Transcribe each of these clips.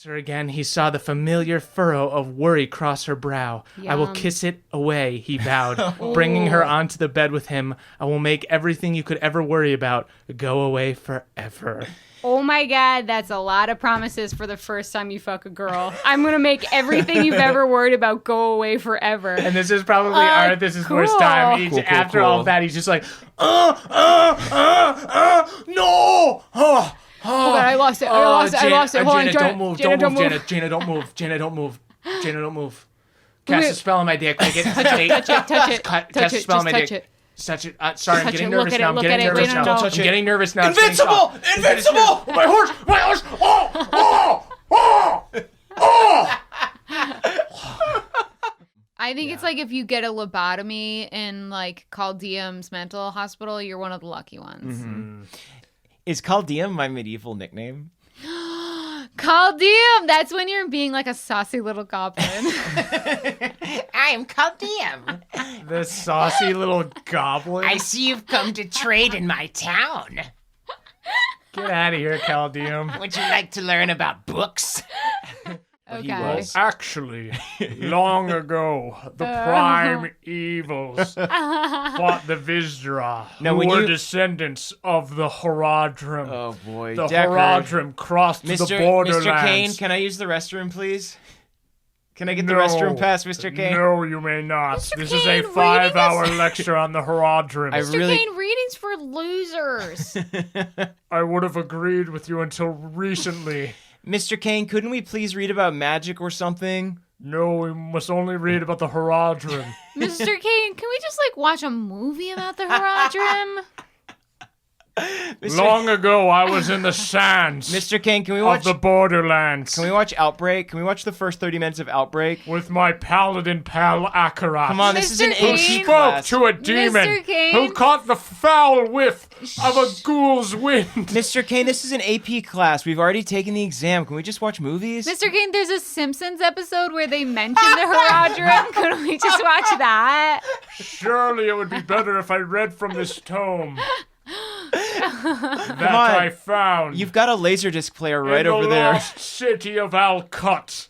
her again, he saw the familiar furrow of worry cross her brow. Yum. I will kiss it away, he vowed, bringing her onto the bed with him. I will make everything you could ever worry about go away forever. Oh my God, that's a lot of promises for the first time you fuck a girl. I'm going to make everything you've ever worried about go away forever. And this is probably Arthas' cool. worst time. After all of that, he's just like, no! Oh God, I lost it. I lost it. Hold on, Jaina, don't move. Jaina, don't move. Jaina, don't move. Jaina, don't move. Cast a spell on my dick. Touch it. Cast a spell on my dick. Touch it. Sorry, I'm getting nervous now. I'm getting nervous now. I'm getting nervous now. Invincible! Invincible! My horse! I think it's like if you get a lobotomy in like Caldium's mental hospital, you're one of the lucky ones. Mm-hmm. Is Caldiem my medieval nickname? Caldiem! That's when you're being like a saucy little goblin. I am Caldiem. The saucy little goblin. I see you've come to trade in my town. Get out of here, Caldiem. Would you like to learn about books? Okay. Actually, long ago, the prime evils fought the Vizsra, who were descendants of the Horadrim. Oh, boy. The Deckard. Horadrim crossed the borderlands. Mr. Cain, can I use the restroom, please? Can I get the restroom pass, Mr. Cain? No, you may not. This Cain, is a 5-hour lecture on the Horadrim. Mr. Cain, readings for losers. I would have agreed with you until recently. Mr. Cain, couldn't we please read about magic or something? No, we must only read about the Horadrim. Mr. Cain, can we just like watch a movie about the Horadrim? Long ago, I was in the sands. Mr. Cain, can we watch of the borderlands? Can we watch Outbreak? Can we watch the first 30 minutes of Outbreak with my paladin pal Akarat? Come on, this is an Who AP spoke class. to a demon who caught the foul whiff of a ghoul's wind. Mr. Cain, this is an AP class. We've already taken the exam. Can we just watch movies? Mr. Cain, there's a Simpsons episode where they mention the Horadrim. Could we just watch that? Surely it would be better if I read from this tome. That I found. You've got a Laserdisc player right over there. In the lost city of Alcut.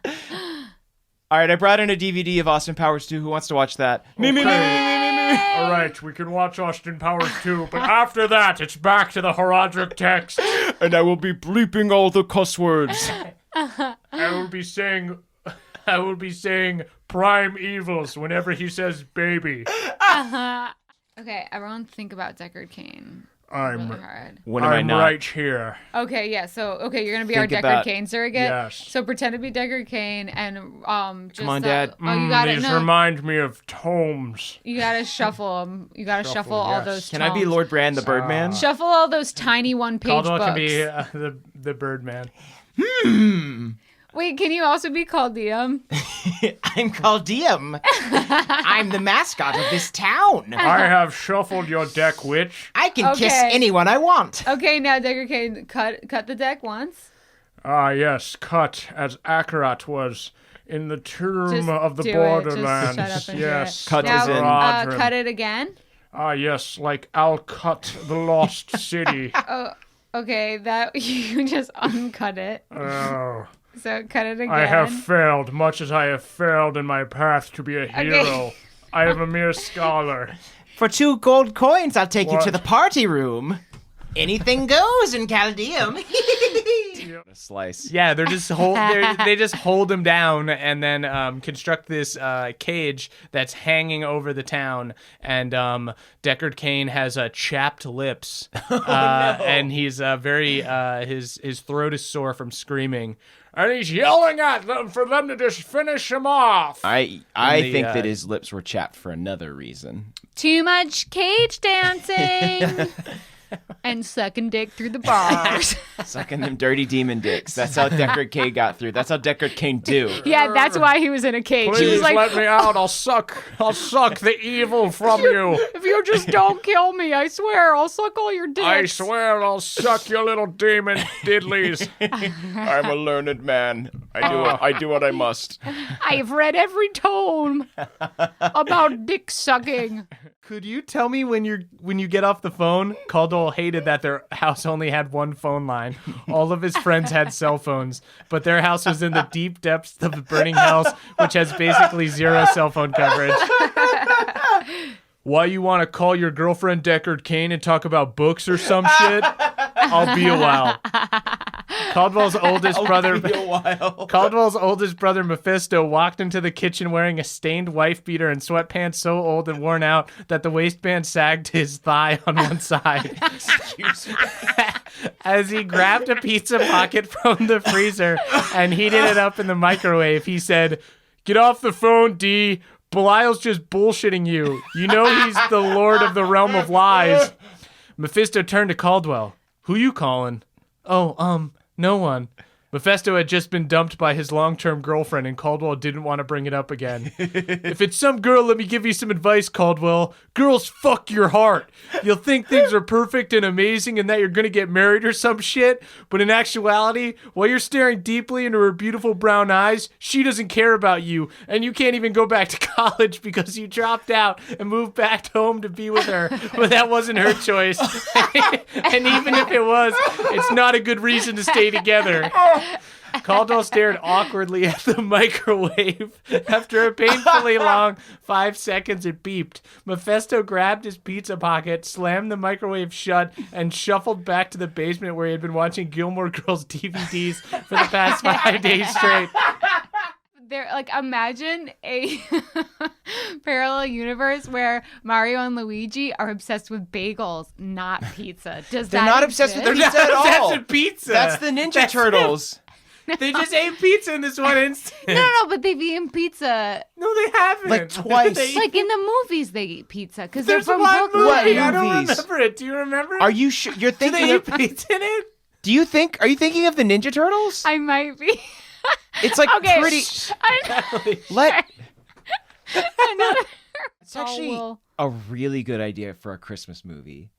All right, I brought in a DVD of Austin Powers 2. Who wants to watch that? Me. All right, we can watch Austin Powers 2, but after that, it's back to the Horadric text. And I will be bleeping all the cuss words. I will be saying prime evils whenever he says baby. Okay, everyone think about Deckard Cain. I'm really hard. When am I not? Right here. Okay, yeah. So, you're gonna be our Deckard Cain surrogate. Yes. So pretend to be Deckard Cain and just. Come on, Dad. You gotta. These remind me of tomes. You gotta shuffle them. You gotta shuffle all those. Can I be Lord Brand, the Birdman? Shuffle all those tiny one-page Caldwell books. can be the Birdman. Wait, can you also be Caldiem? I'm Caldiem. I'm the mascot of this town. I have shuffled your deck, witch. I can kiss anyone I want. Okay, now Deckard Cain, cut the deck once. Yes, cut as Akarat was in the tomb of the do borderlands. Just shut up and yes, cut now, as in cut it again. Yes, like Alcut, the lost city. Oh, okay, that you just uncut it. Oh. So cut it again. I have failed, much as I have failed in my path to be a hero. I am a mere scholar. For 2 gold coins, I'll take you to the party room. Anything goes in Caldiem. A slice. Yeah, they just hold him down and then construct this cage that's hanging over the town. And Deckard Cain has chapped lips, and he's his throat is sore from screaming. And he's yelling at them for them to just finish him off. I think that his lips were chapped for another reason. Too much cage dancing. And sucking dick through the bars. Sucking them dirty demon dicks. That's how Deckard Cain got through. That's how Deckard Cain do. Yeah, that's why he was in a cage. Please he was like, let me out. I'll suck the evil from you. If you just don't kill me, I swear I'll suck all your dicks. I swear I'll suck your little demon diddlies. I'm a learned man. I do what I must. I've read every tome about dick sucking. Could you tell me when you get off the phone? Caldwell hated that their house only had one phone line. All of his friends had cell phones, but their house was in the deep depths of the burning hells, which has basically zero cell phone coverage. Why you want to call your girlfriend Deckard Cain and talk about books or some shit? I'll be a while. Caldwell's oldest brother Mephisto walked into the kitchen wearing a stained wife beater and sweatpants so old and worn out that the waistband sagged his thigh on one side. Excuse me. As he grabbed a pizza pocket from the freezer and heated it up in the microwave, he said, "Get off the phone, D. Belial's just bullshitting you. You know he's the lord of the realm of lies." Mephisto turned to Caldwell. "Who you calling?" "Oh, no one." Mephisto had just been dumped by his long-term girlfriend, and Caldwell didn't want to bring it up again. "If it's some girl, let me give you some advice, Caldwell. Girls fuck your heart. You'll think things are perfect and amazing and that you're going to get married or some shit, but in actuality, while you're staring deeply into her beautiful brown eyes, she doesn't care about you, and you can't even go back to college because you dropped out and moved back home to be with her. But that wasn't her choice. And even if it was, it's not a good reason to stay together." Caldwell stared awkwardly at the microwave. After a painfully long 5 seconds, it beeped. Mephisto grabbed his pizza pocket, slammed the microwave shut, and shuffled back to the basement where he had been watching Gilmore Girls DVDs for the past 5 days straight. Imagine a parallel universe where Mario and Luigi are obsessed with bagels, not pizza. They're not obsessed with pizza at all. That's a pizza. That's the Ninja Turtles. They just ate pizza in this one instance. No, but they've eaten pizza. No, they haven't. Like twice. Like in the movies, they eat pizza because they're There's from one Brooklyn. movie. What I don't movies? remember it. Do you remember it? Are you sure? You're Do thinking they of eat pizza in it? Are you thinking of the Ninja Turtles? I might be. It's like Okay. pretty. I know. It's actually a really good idea for a Christmas movie.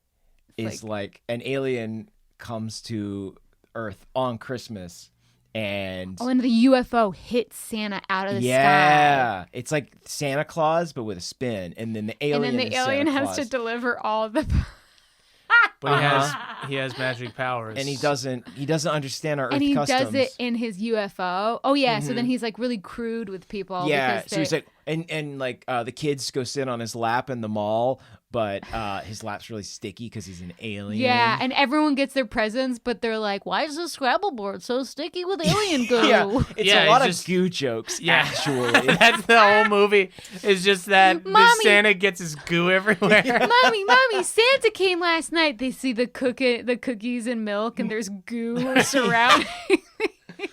Is like an alien comes to Earth on Christmas and the UFO hits Santa out of the sky. yeah, it's like Santa Claus but with a spin, and then the alien has to deliver all the. But he has magic powers, and he doesn't understand our Earth and he customs. does it in his UFO. Oh yeah, so then he's like really crude with people. Yeah, so he's like, and like the kids go sit on his lap in the mall, but his lap's really sticky because he's an alien. Yeah, and everyone gets their presents, but they're like, "Why is the Scrabble board so sticky with alien goo?" Yeah, it's a lot of just goo jokes. Yeah. Actually, that's the whole movie. Is just that the Santa gets his goo everywhere. Mommy, Santa came last night. They see the cookies and milk, and there's goo surrounding.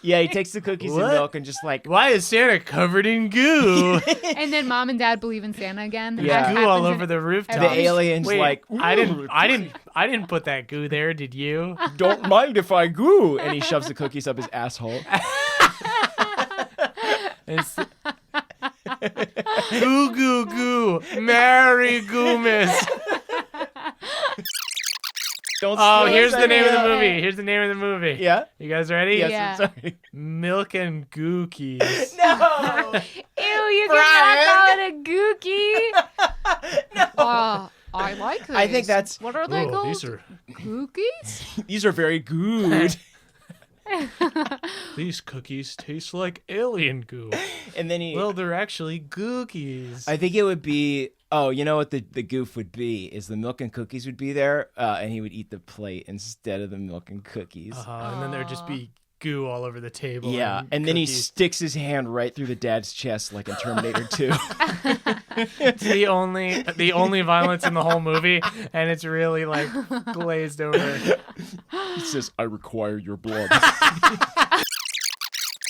Yeah, he takes the cookies and milk and just like, why is Santa covered in goo? And then mom and dad believe in Santa again. Yeah, goo all over the rooftop. the alien's Wait, like, I didn't put that goo there. Did you? don't mind if I goo, and he shoves the cookies up his asshole. Goo goo goo, Merry Goomas. Here's the name of the movie. Here's the name of the movie. Yeah? You guys ready? Yes, Yeah. I'm sorry. Milk and Gookies. No! Ew, you cannot call it a gookie. No! Oh, I like these. I think that's... What are they called? These are Cookies? These are very good. these cookies taste like alien goo. And then he... Well, they're actually Gookies. I think it would be... Oh, you know what the goof would be? Is the milk and cookies would be there, and he would eat the plate instead of the milk and cookies. And then there'd just be goo all over the table. Yeah, and then he cookies. sticks his hand right through the dad's chest like in Terminator 2. It's the only violence in the whole movie, and it's really like glazed over. He says, "I require your blood."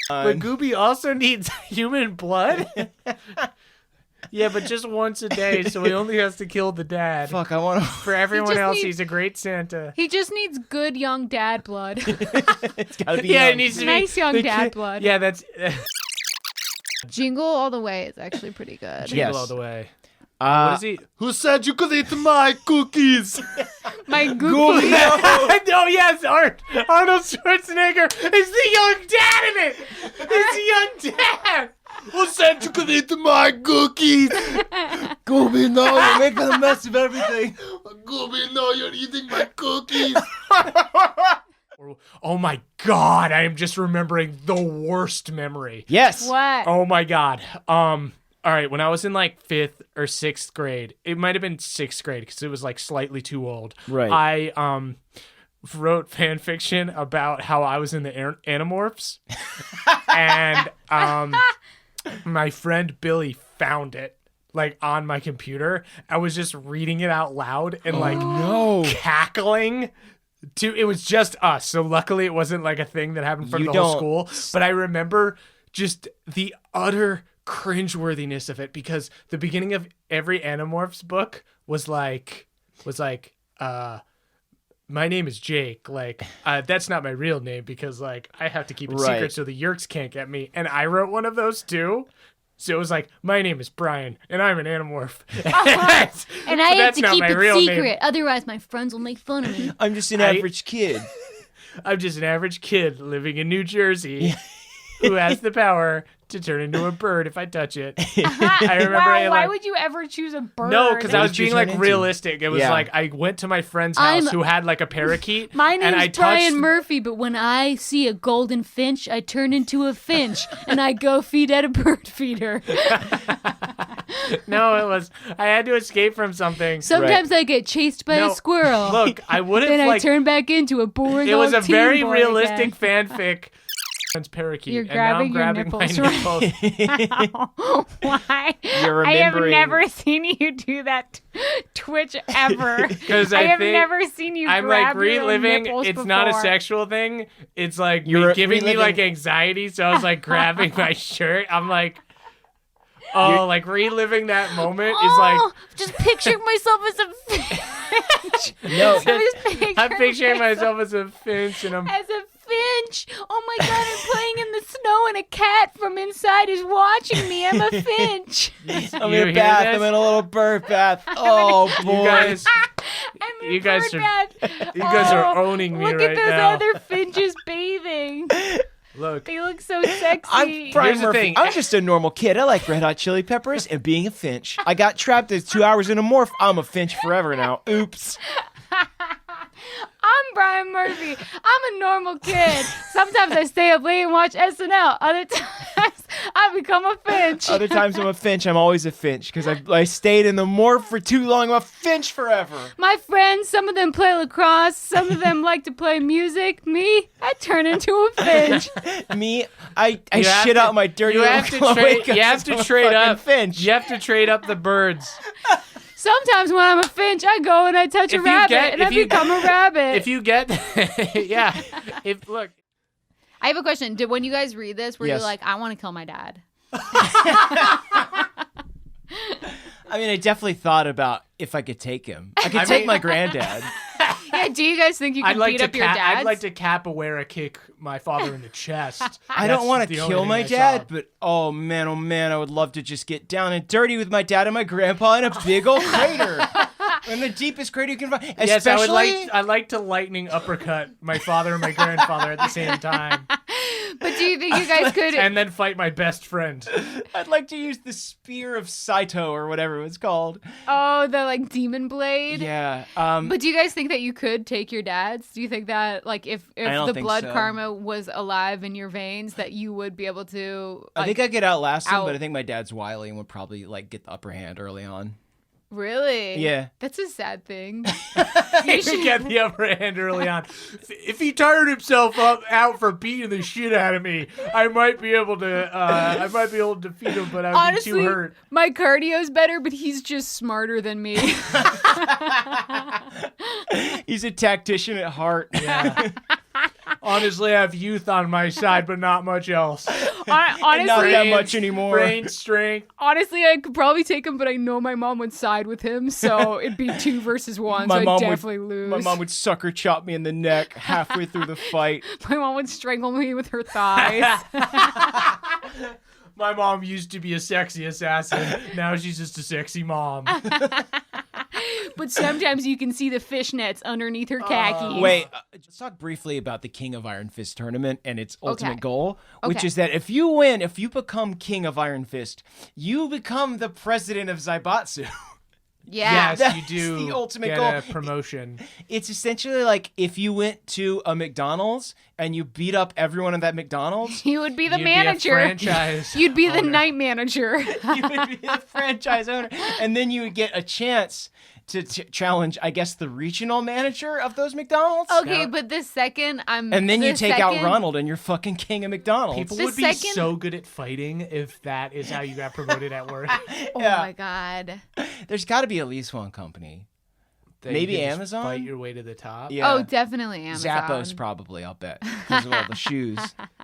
But Gooby also needs human blood? Yeah, but just once a day, so he only has to kill the dad. Fuck, I want to... For everyone else, he's a great Santa. He just needs good young dad blood. It's gotta be Yeah, young. it needs to Nice be young dad blood. Yeah, that's Jingle All the Way is actually pretty good. Jingle Yes. all the way. What is he? Who said you could eat my cookies? My Gooby. No, yes, Arnold Schwarzenegger is the young dad in it. He's the young dad. Who said you could eat my cookies? Gooby, no, you're making a mess of everything. Gooby, no, you're eating my cookies. Oh my God, I am just remembering the worst memory. Yes. What? Oh my God. All right, when I was in like 5th or 6th grade, it might have been 6th grade because it was like slightly too old. Right. I wrote fan fiction about how I was in the Animorphs. And my friend Billy found it like on my computer. I was just reading it out loud and cackling. It was just us. So luckily it wasn't like a thing that happened for the whole school. But I remember just the utter cringeworthiness of it because the beginning of every Animorphs book was like, my name is Jake. Like, that's not my real name because like I have to keep it secret so the Yerks can't get me. And I wrote one of those too. So it was like, my name is Brian and I'm an Animorph. And I have to keep it secret. Otherwise my friends will make fun of me. I'm just an average kid. I'm just an average kid living in New Jersey who has the power to turn into a bird if I touch it. I remember. Why would you ever choose a bird? No, because I was being like realistic. It was like I went to my friend's house who had like a parakeet. My name's Brian Murphy, but when I see a golden finch, I turn into a finch and I go feed at a bird feeder. No, it was I had to escape from something. Sometimes I get chased by a squirrel. Look, I would have then I turn back into a boring. It was a very realistic again. fanfic. Parakeet. You're and now I'm grabbing my nipples. Why? I have never seen you do that twitch ever. Because I have never seen you I'm grab like reliving. your nipples It's before. not a sexual thing. It's like You're giving me reliving. like anxiety. So I was like grabbing my shirt. I'm like, like reliving that moment is like. Just picturing myself as a finch. No, I'm picturing myself as a finch, and I'm. As a finch. Oh my God, I'm playing in the snow and a cat from inside is watching me. I'm a finch. I'm in a bath. I'm in a little bird bath. Oh, boy. You guys are owning me right now. Look at those other finches bathing. Look. They look so sexy. I'm Brian Here's the Murphy. thing. I'm just a normal kid. I like Red Hot Chili Peppers and being a finch. I got trapped at 2 hours in a morph. I'm a finch forever now. Oops. I'm Brian Murphy. I'm a normal kid. Sometimes I stay up late and watch SNL. Other times I become a finch. Other times I'm a finch. I'm always a finch because I stayed in the morph for too long. I'm a finch forever. My friends, some of them play lacrosse. Some of them like to play music. Me, I turn into a finch. Me, I shit out my dirty You have little to trade. You have to trade up. Finch. You have to trade up the birds. Sometimes when I'm a finch, I go and I touch a rabbit and I become a rabbit. If you get, yeah. Look. I have a question. When you guys read this, were you like, I want to kill my dad? I mean, I definitely thought about if I could take him. I could take my granddad. Yeah, do you guys think you could beat up your dad? I'd like to capoeira kick my father in the chest. I don't want to kill my dad, but oh man, I would love to just get down and dirty with my dad and my grandpa in a big old crater. In the deepest crater you can find. Yes, I'd like to lightning uppercut my father and my grandfather at the same time. But do you think you guys could... And then fight my best friend. I'd like to use the Spear of Saito or whatever it's called. Oh, the like demon blade? Yeah. But do you guys think that you could take your dad's? Do you think that like if the blood karma was alive in your veins that you would be able to... I think I could outlast him, but I think my dad's wily and would probably like get the upper hand early on. Really? Yeah. That's a sad thing. He should get the upper hand early on. If he tired himself out for beating the shit out of me, I might be able to defeat him, but I'd be too hurt. My cardio's better, but he's just smarter than me. He's a tactician at heart. Yeah. Honestly, I have youth on my side, but not much else. Honestly, not that much anymore. Brain strength. Honestly, I could probably take him, but I know my mom would side with him, so it'd be 2 versus 1, so I'd definitely lose. My mom would sucker chop me in the neck halfway through the fight. My mom would strangle me with her thighs. My mom used to be a sexy assassin. Now she's just a sexy mom. But but sometimes you can see the fishnets underneath her khakis. Wait, let's talk briefly about the King of Iron Fist tournament and its ultimate goal, which is that if you win, if you become King of Iron Fist, you become the president of Zaibatsu. Yeah. Yes, you do. That's the ultimate get goal. A promotion. It's essentially like if you went to a McDonald's and you beat up everyone at that McDonald's. You would be the You'd manager. Be a franchise You'd be the owner. night manager. You would be the franchise owner. And then you would get a chance to challenge, I guess, the regional manager of those McDonald's. Okay, but the second And then you take out Ronald and you're fucking king of McDonald's. People would be so good at fighting if that is how you got promoted at work. Oh my God. There's got to be at least one company. That Maybe you can Amazon? Just fight your way to the top. Yeah. Oh, definitely Amazon. Zappos probably, I'll bet, because of all the shoes.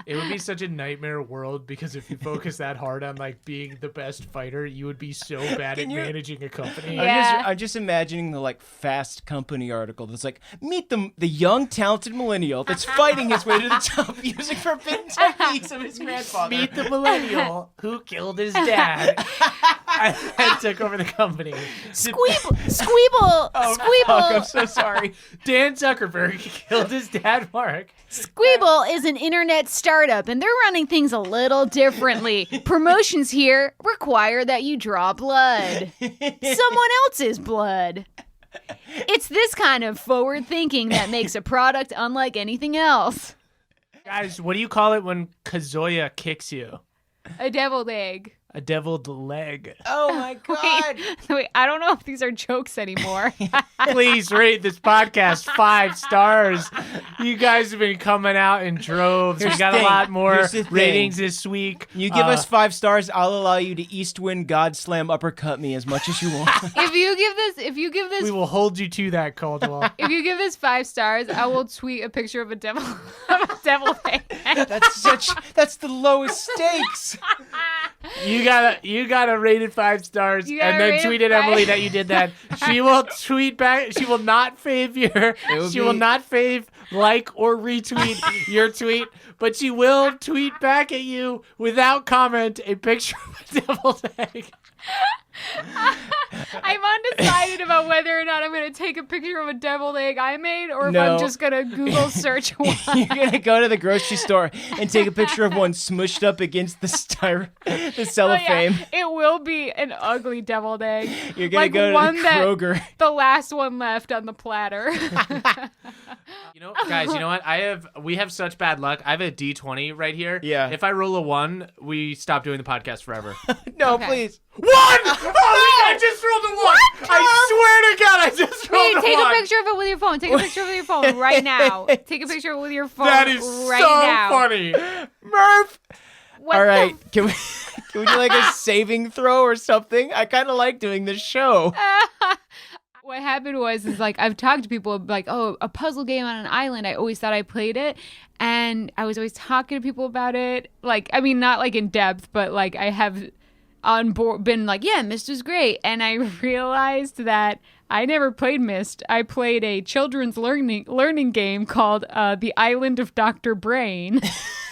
It would be such a nightmare world because if you focus that hard on like being the best fighter, you would be so bad at managing a company. Yeah. I'm just imagining the like Fast Company article that's like, meet the young talented millennial that's fighting his way to the top using forbidden techniques of his grandfather. Meet the millennial who killed his dad and took over the company. Squeeble! Fuck, I'm so sorry. Dan Zuckerberg killed his dad, Mark. Squeeble is an internet startup, and they're running things a little differently. Promotions here require that you draw blood. Someone else's blood. It's this kind of forward thinking that makes a product unlike anything else. Guys, what do you call it when Kazuya kicks you? A deviled egg. A deviled leg. Oh my god. Wait, I don't know if these are jokes anymore. Please rate this podcast 5 stars. You guys have been coming out in droves. Here's We got the a thing. lot more Here's the thing. ratings this week. You give us 5 stars, I'll allow you to East Wind God Slam uppercut me as much as you want. If you give this We will hold you to that, Caldwell. if you give this 5 stars, I will tweet a picture of a devil egg. That's the lowest stakes. You gotta rate it 5 stars You gotta and then rate it tweet at 5. Emily that you did that. She will tweet back. She will not fave will not fave, like, or retweet your tweet, but she will tweet back at you without comment a picture of a deviled egg. I'm undecided about whether or not I'm going to take a picture of a deviled egg I made or if No. I'm just going to Google search one. You're gonna go to the grocery store and take a picture of one smushed up against the cellophane. Oh, yeah. It will be an ugly deviled egg. You're gonna like go to one the that- Kroger. The last one left on the platter. You know, guys, you know what? We have such bad luck. I have a D20 right here. Yeah. If I roll a 1, we stop doing the podcast forever. No, Okay. please. 1! Oh, I just rolled a 1! I swear to God, I just rolled Hey, a 1! take a picture of it with your phone. Take a picture of it with your phone right now. Take a picture with your phone That is right so now. funny. Murph. What All the right, can we do like a saving throw or something? I kind of like doing this show. What happened was like I've talked to people like, oh, a puzzle game on an island. I always thought I played it, and I was always talking to people about it. Like, I mean, not like in depth, but like I have on board been like, yeah, Myst is great, and I realized that I never played Myst. I played a children's learning game called The Island of Dr. Brain.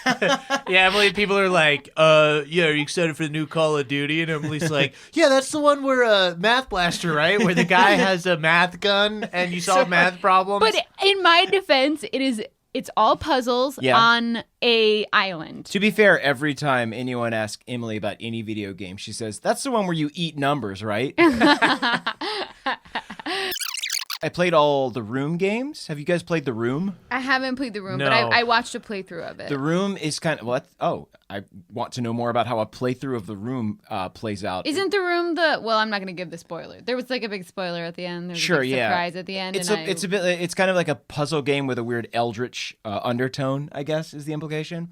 Yeah, Emily, people are like, yeah, are you excited for the new Call of Duty? And Emily's like, yeah, that's the one where Math Blaster, right? Where the guy has a math gun and you solve math problems. But in my defense, it's all puzzles on a island. To be fair, every time anyone asks Emily about any video game, she says, that's the one where you eat numbers, right? I played all the Room games. Have you guys played The Room? I haven't played The Room, No. but I watched a playthrough of it. The Room is kind of what? Oh, I want to know more about how a playthrough of The Room plays out. Isn't The Room well, I'm not going to give the spoiler. There was like a big spoiler at the end. There was Sure, a big yeah. surprise at the end. It's kind of like a puzzle game with a weird eldritch undertone, I guess, is the implication.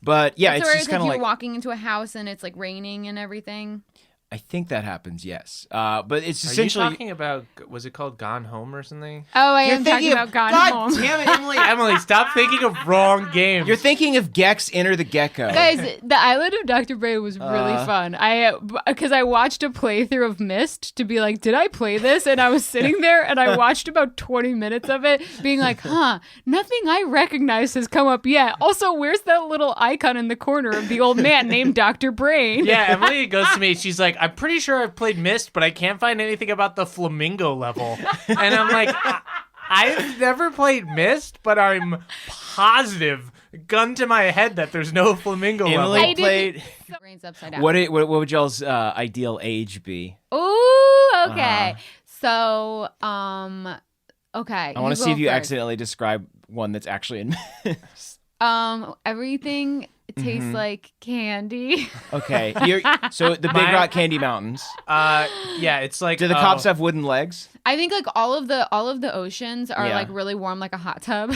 But yeah, it's just kind of you're like walking into a house and it's like raining and everything. I think that happens, yes. But it's Are essentially you talking about, was it called Gone Home or something? Oh, I You're am talking thinking about of- Gone God Home. damn it, Emily. Emily, stop thinking of wrong games. You're thinking of Gex Enter the Gecko. Guys, the Island of Dr. Brain was really fun. Because I watched a playthrough of Myst to be like, did I play this? And I was sitting there and I watched about 20 minutes of it being like, nothing I recognize has come up yet. Also, where's that little icon in the corner of the old man named Dr. Brain? Yeah, Emily goes to me. She's like, I'm pretty sure I've played Myst, but I can't find anything about the flamingo level. And I'm like, I've never played Myst, but I'm positive, gun to my head, that there's no flamingo level. Emily played. Brains upside down. What would y'all's ideal age be? Ooh, okay. So, okay. I want to see if you accidentally describe one that's actually in Myst. Everything tastes like candy. Okay. So the Big Rock Candy Mountains. Yeah, it's like. Do the cops have wooden legs? I think like all of the oceans are like really warm, like a hot tub.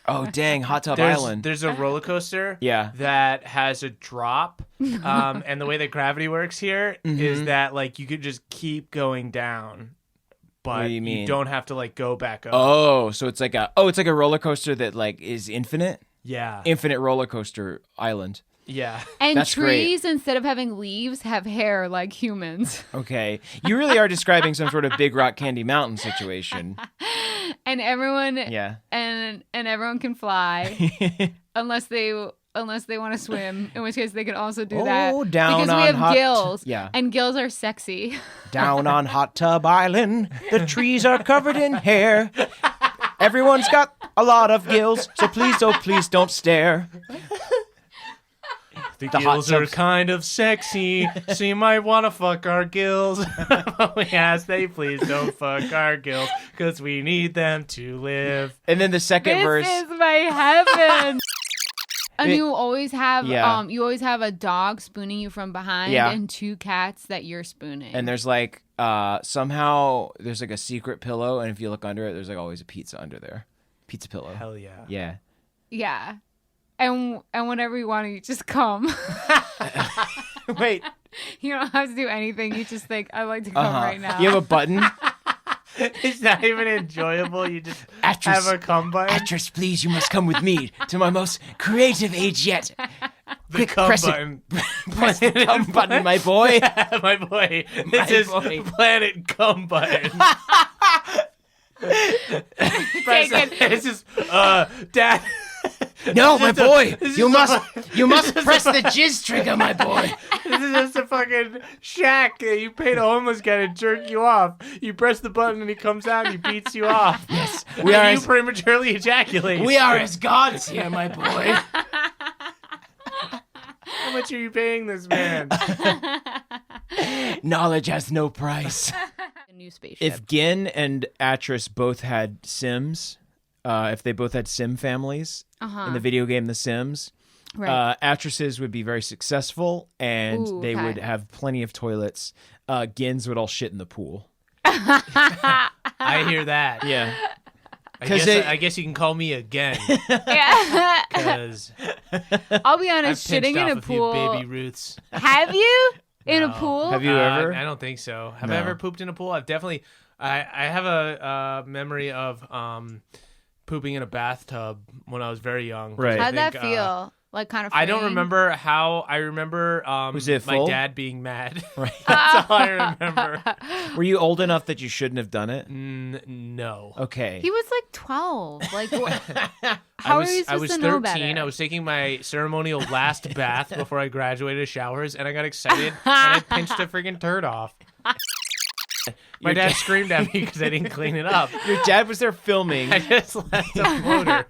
Oh dang, Hot Tub Island. There's a roller coaster. Yeah. That has a drop. And the way that gravity works here is that like you could just keep going down. But What do you mean? you don't have to like go back up. Oh, so it's like a roller coaster that like is infinite? Yeah. Infinite roller coaster island. Yeah. And That's trees, instead of having leaves, have hair like humans. Okay. You really are describing some sort of Big Rock Candy Mountain situation. And everyone and everyone can fly unless they want to swim, in which case they can also do that. Oh, down because on we have hot gills. Yeah. And gills are sexy. Down on Hot Tub Island, the trees are covered in hair. Everyone's got a lot of gills, so please don't stare. The hot gills are tubs. kind of sexy, so you might want to fuck our gills. We ask they please don't fuck our gills, because we need them to live. And then the second verse. This is my heaven. And you always have a dog spooning you from behind and two cats that you're spooning. And there's like somehow there's like a secret pillow, and if you look under it, there's like always a pizza under there. Pizza pillow. Hell yeah. Yeah. Yeah. And whenever you want to, you just come. Wait. You don't have to do anything. You just think, I'd like to come right now. You have a button? It's not even enjoyable. You just Actress, have a cum button. Actress, please, you must come with me to my most creative age yet. The cum press button. Press the cum button, my boy. My boy. This is Planet Cum Button. Press it. It's just, Dad. No, my boy. You must press the jizz trigger, my boy. This is just a fucking shack that you paid a homeless guy to jerk you off. You press the button and he comes out and he beats you off. Yes, you prematurely ejaculate. We are as gods here, my boy. How much are you paying this man? Knowledge has no price. A new spaceship. If Gin and Atris both had Sims, if they both had Sim families in the video game The Sims, Atris's would be very successful, and they would have plenty of toilets. Gin's would all shit in the pool. I hear that. Yeah. I guess you can call me again. Yeah. Because I'll be honest, I've shitting in a few pool. baby Ruths. Have you? In a pool? Have you ever? I don't think so. Have I No. ever pooped in a pool? I've definitely. I have a memory of pooping in a bathtub when I was very young. Right. How'd that feel? Like kind of I don't freeing? remember how. I remember Was it my full? dad being mad. Right. That's all I remember. Were you old enough that you shouldn't have done it? No. Okay. He was like 12. Like, what? I How was, are you I supposed was to know 13. better? I was taking my ceremonial last bath before I graduated showers, and I got excited, and I pinched a freaking turd off. My dad screamed at me because I didn't clean it up. Your dad was there filming. I just left a floater.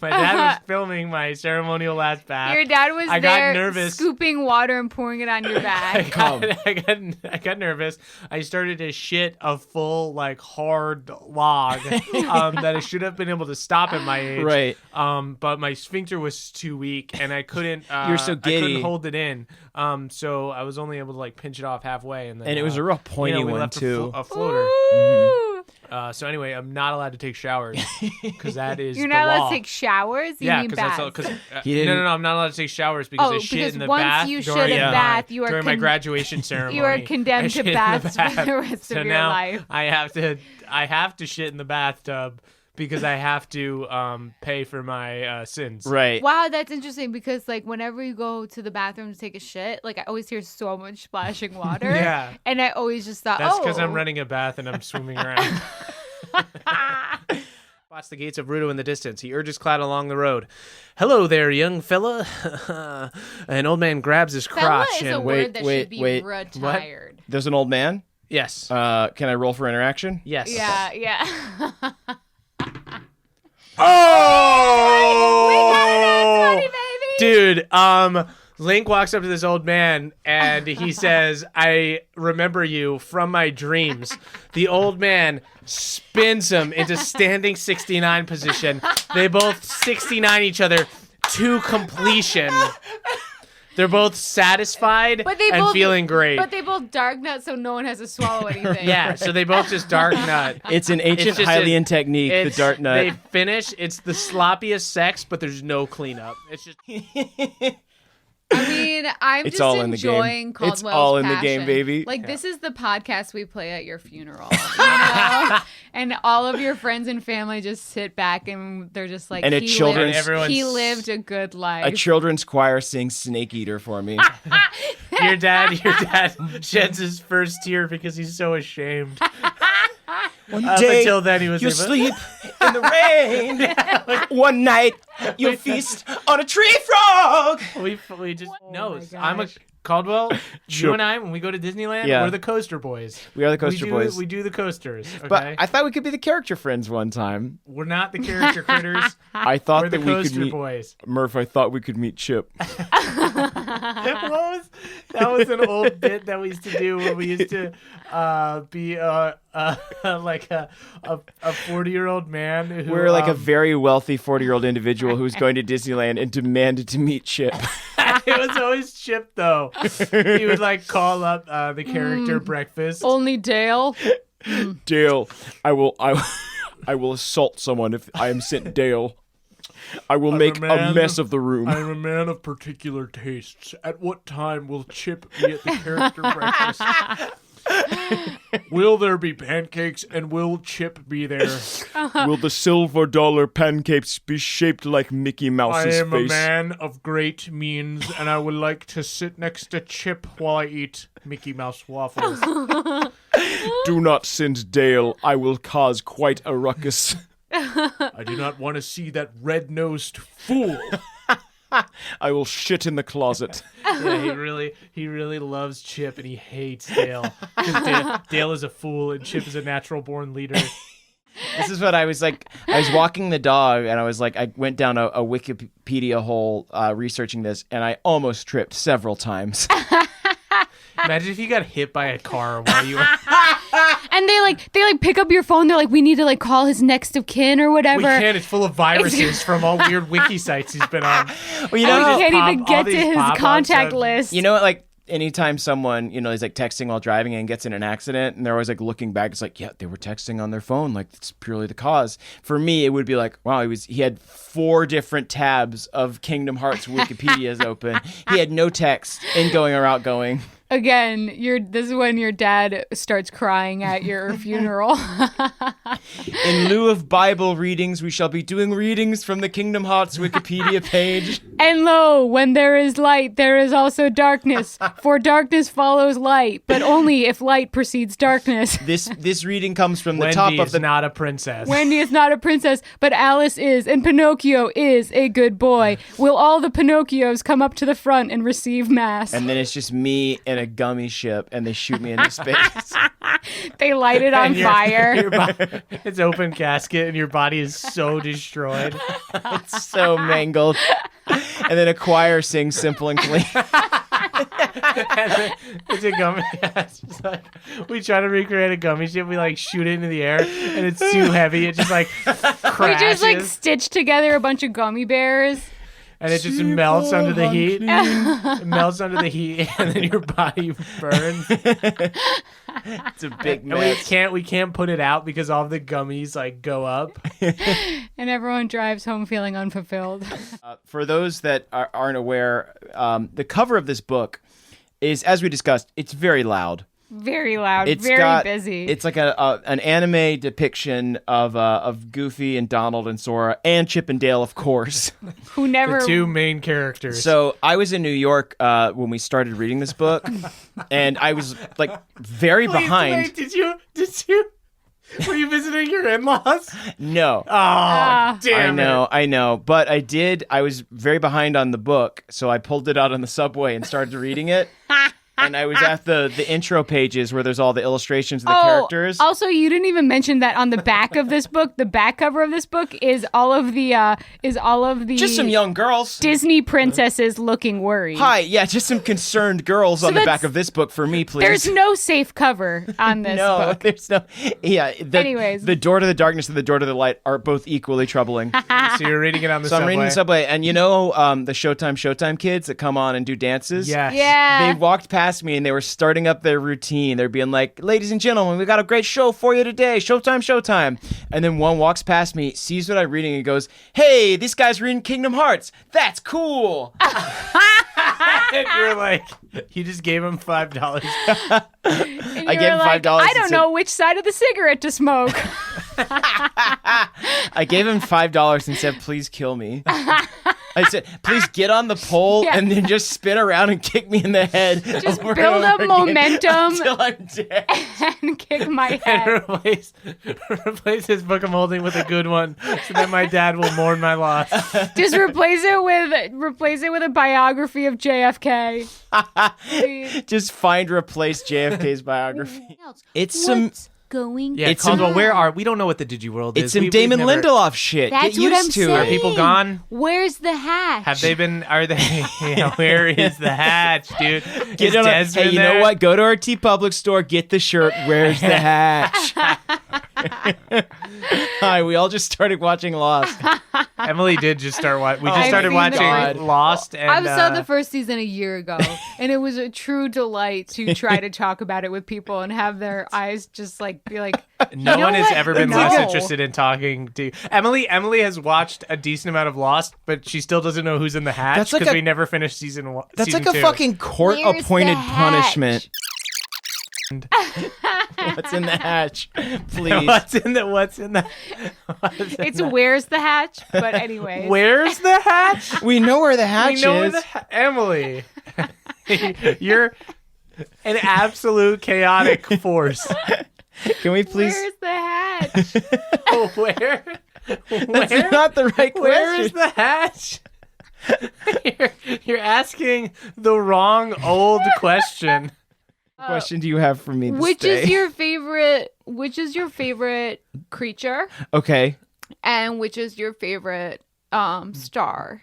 My dad was filming my ceremonial last bath. Your dad was I there got nervous. scooping water and pouring it on your back. I got nervous. I started to shit a full, like, hard log that I should have been able to stop at my age. Right. But my sphincter was too weak, and I couldn't. You're so giddy. I couldn't hold it in. So I was only able to like pinch it off halfway, and then And it was a real pointy we one, left too. a floater. Ooh. So anyway, I'm not allowed to take showers because that is You're the not allowed law. to take showers? You mean baths? He didn't- No, I'm not allowed to take showers because I shit because in the once bath. you shit during in my- bath, you are during my graduation ceremony. You are condemned I to shit in the baths for bath. the rest So of your now life. I have to shit in the bathtub because I have to pay for my sins. Right. Wow, that's interesting because like whenever you go to the bathroom to take a shit, like I always hear so much splashing water. Yeah. And I always just thought, That's because I'm renting a bath and I'm swimming around. Spots the gates of Rudo in the distance. He urges Cloud along the road. Hello there, young fella. An old man grabs his crotch Fella is and a word that should be wait. retired. There's an old man? yes, Can I roll for interaction? yes, Yeah. Oh, We got it, baby. dude. Link walks up to this old man and he says, "I remember you from my dreams." The old man spins him into standing 69 position. They both 69 each other to completion. They're both satisfied and feeling great. But they both dark nut, so no one has to swallow anything. Yeah, so they both just dark nut. It's an ancient just Hylian technique, the dark nut. They finish. It's the sloppiest sex, but there's no cleanup. It's just. I mean, I'm It's just all in the game. enjoying Caldwell's It's all in the passion. game, baby. Like, this is the podcast we play at your funeral, you know? And all of your friends and family just sit back and they're just like, And he lived a good life. A children's choir sings Snake Eater for me. Your dad sheds his first tear because he's so ashamed. One Up day, until then, he was you'll able- sleep in the rain. One night, you'll feast on a tree frog. We just no. my I'm a gosh. Caldwell. Sure. You and I, when we go to Disneyland, Yeah. we're the coaster boys. We are the coaster boys. We do the coasters. Okay? But I thought we could be the character friends one time. We're not the character critters. I thought We're the that we could coaster meet boys. Murph. I thought we could meet Chip. That was an old bit that we used to do when we used to be like a 40-year-old man who We're like a very wealthy 40-year-old individual who was going to Disneyland and demanded to meet Chip. It was always Chip though. He would like call up the character breakfast. Only Dale. Dale, I will assault someone if I am sent Dale. I will make a mess of the room. I am a man of particular tastes. At what time will Chip be at the character breakfast? Will there be pancakes and will Chip be there? Will the silver dollar pancakes be shaped like Mickey I Mouse's am face? a man of great means and I would like to sit next to Chip while I eat Mickey Mouse waffles. Do not send Dale. I will cause quite a ruckus. I do not want to see that red-nosed fool. I will shit in the closet. Yeah, he really loves Chip and he hates Dale. Because Dale is a fool and Chip is a natural-born leader. This is what I was like. I was walking the dog, and I was like, I went down a Wikipedia hole researching this, and I almost tripped several times. Imagine if you got hit by a car while you were... And they pick up your phone. They're like, we need to like call his next of kin or whatever. We can't. It's full of viruses from all weird wiki sites he's been on. Well, you And know, we can't even all get to these his pop-ups contact of- list. you know, like anytime someone, is like texting while driving and gets in an accident, and they're always like looking back, it's like, yeah, they were texting on their phone, like it's purely the cause. For me, it would be like, wow, he had 4 different tabs of Kingdom Hearts Wikipedias open. He had no text ingoing or outgoing. Again, this is when your dad starts crying at your funeral. In lieu of Bible readings, we shall be doing readings from the Kingdom Hearts Wikipedia page. And lo, when there is light, there is also darkness. For darkness follows light, but only if light precedes darkness. This reading comes from the Wendy top of is the not a princess. Wendy is not a princess, but Alice is, and Pinocchio is a good boy. Will all the Pinocchios come up to the front and receive mass? And then it's just me in a gummy ship, and they shoot me into space. They light it on fire. It's open casket and your body is so destroyed. It's so mangled. And then a choir sings Simple and Clean. It's a gummy. It's just like we try to recreate a gummy ship. We like shoot it into the air and it's too heavy. It just like crashes. We just like stitch together a bunch of gummy bears. And it just melts under the heat. It melts under the heat, and then your body burns. It's a big And mess. we can't put it out because all the gummies like go up. And everyone drives home feeling unfulfilled. For those that aren't aware, the cover of this book is, as we discussed, it's very loud. Very loud, It's very busy. It's like an anime depiction of Goofy and Donald and Sora and Chip and Dale, of course. Who never... The 2 main characters. So I was in New York when we started reading this book, and I was like very behind. Wait, did you Were you visiting your in-laws? No. Oh, damn it. I know. But I was very behind on the book, so I pulled it out on the subway and started reading it. And I was at the intro pages where there's all the illustrations of the characters. Also, you didn't even mention that on the back of this book, the back cover of this book is all of the just some young girls. Disney princesses looking worried. Hi, yeah, just some concerned girls on the back of this book for me, please. There's no safe cover on this book. There's no. Yeah. Anyways, the Door to the Darkness and the Door to the Light are both equally troubling. So you're reading it on the subway. I'm reading the subway, and the Showtime kids that come on and do dances. Yes. Yeah. They walked past me and they were starting up their routine. They're being like, "Ladies and gentlemen, we got a great show for you today. Showtime." And then one walks past me, sees what I'm reading, and goes, "Hey, this guy's reading Kingdom Hearts. That's cool." And you're like, you just gave him $5. I gave him $5. I don't know which side of the cigarette to smoke. I gave him $5 and said, "Please kill me." I said, "Please get on the pole and then just spin around and kick me in the head." Just build up momentum until I'm dead. and kick my And head. replace his book I'm holding with a good one so that my dad will mourn my loss. Just replace it with a biography of JFK. Just replace JFK's biography. It's some going. Yeah, It's Caldwell, some- we don't know what the Digiworld is. It's some We've Damon never- Lindelof shit. That's Get what used I'm to it. Are saying. people gone? Where's the hatch? Have they been? Are they? Yeah, where is the hatch, dude? Get on a, hey, you know what? Go to our T Public store, get the shirt. Where's the hatch? Hi, we all just started watching Lost. Emily did just start watching. We just I've started seen watching the- Lost, and I saw the first season a year ago, and it was a true delight to try to talk about it with people and have their eyes just like be like. no you know one has what? ever been No. less interested in talking to Emily. Emily has watched a decent amount of Lost, but she still doesn't know who's in the hatch That's like because a- we never finished season one. That's season like a two. fucking court-appointed Where's the punishment. What's in the hatch? Please. What's in the? It's where's the hatch, but anyway. Where's the hatch? We know where the hatch We know where is. the Emily. You're an absolute chaotic force. Can we please? Where's the hatch? Where? That's not the right Where is question. the hatch? You're asking the wrong old question. What question do you have for me? Which this is day? your favorite? Which is your favorite creature? Okay. And which is your favorite star?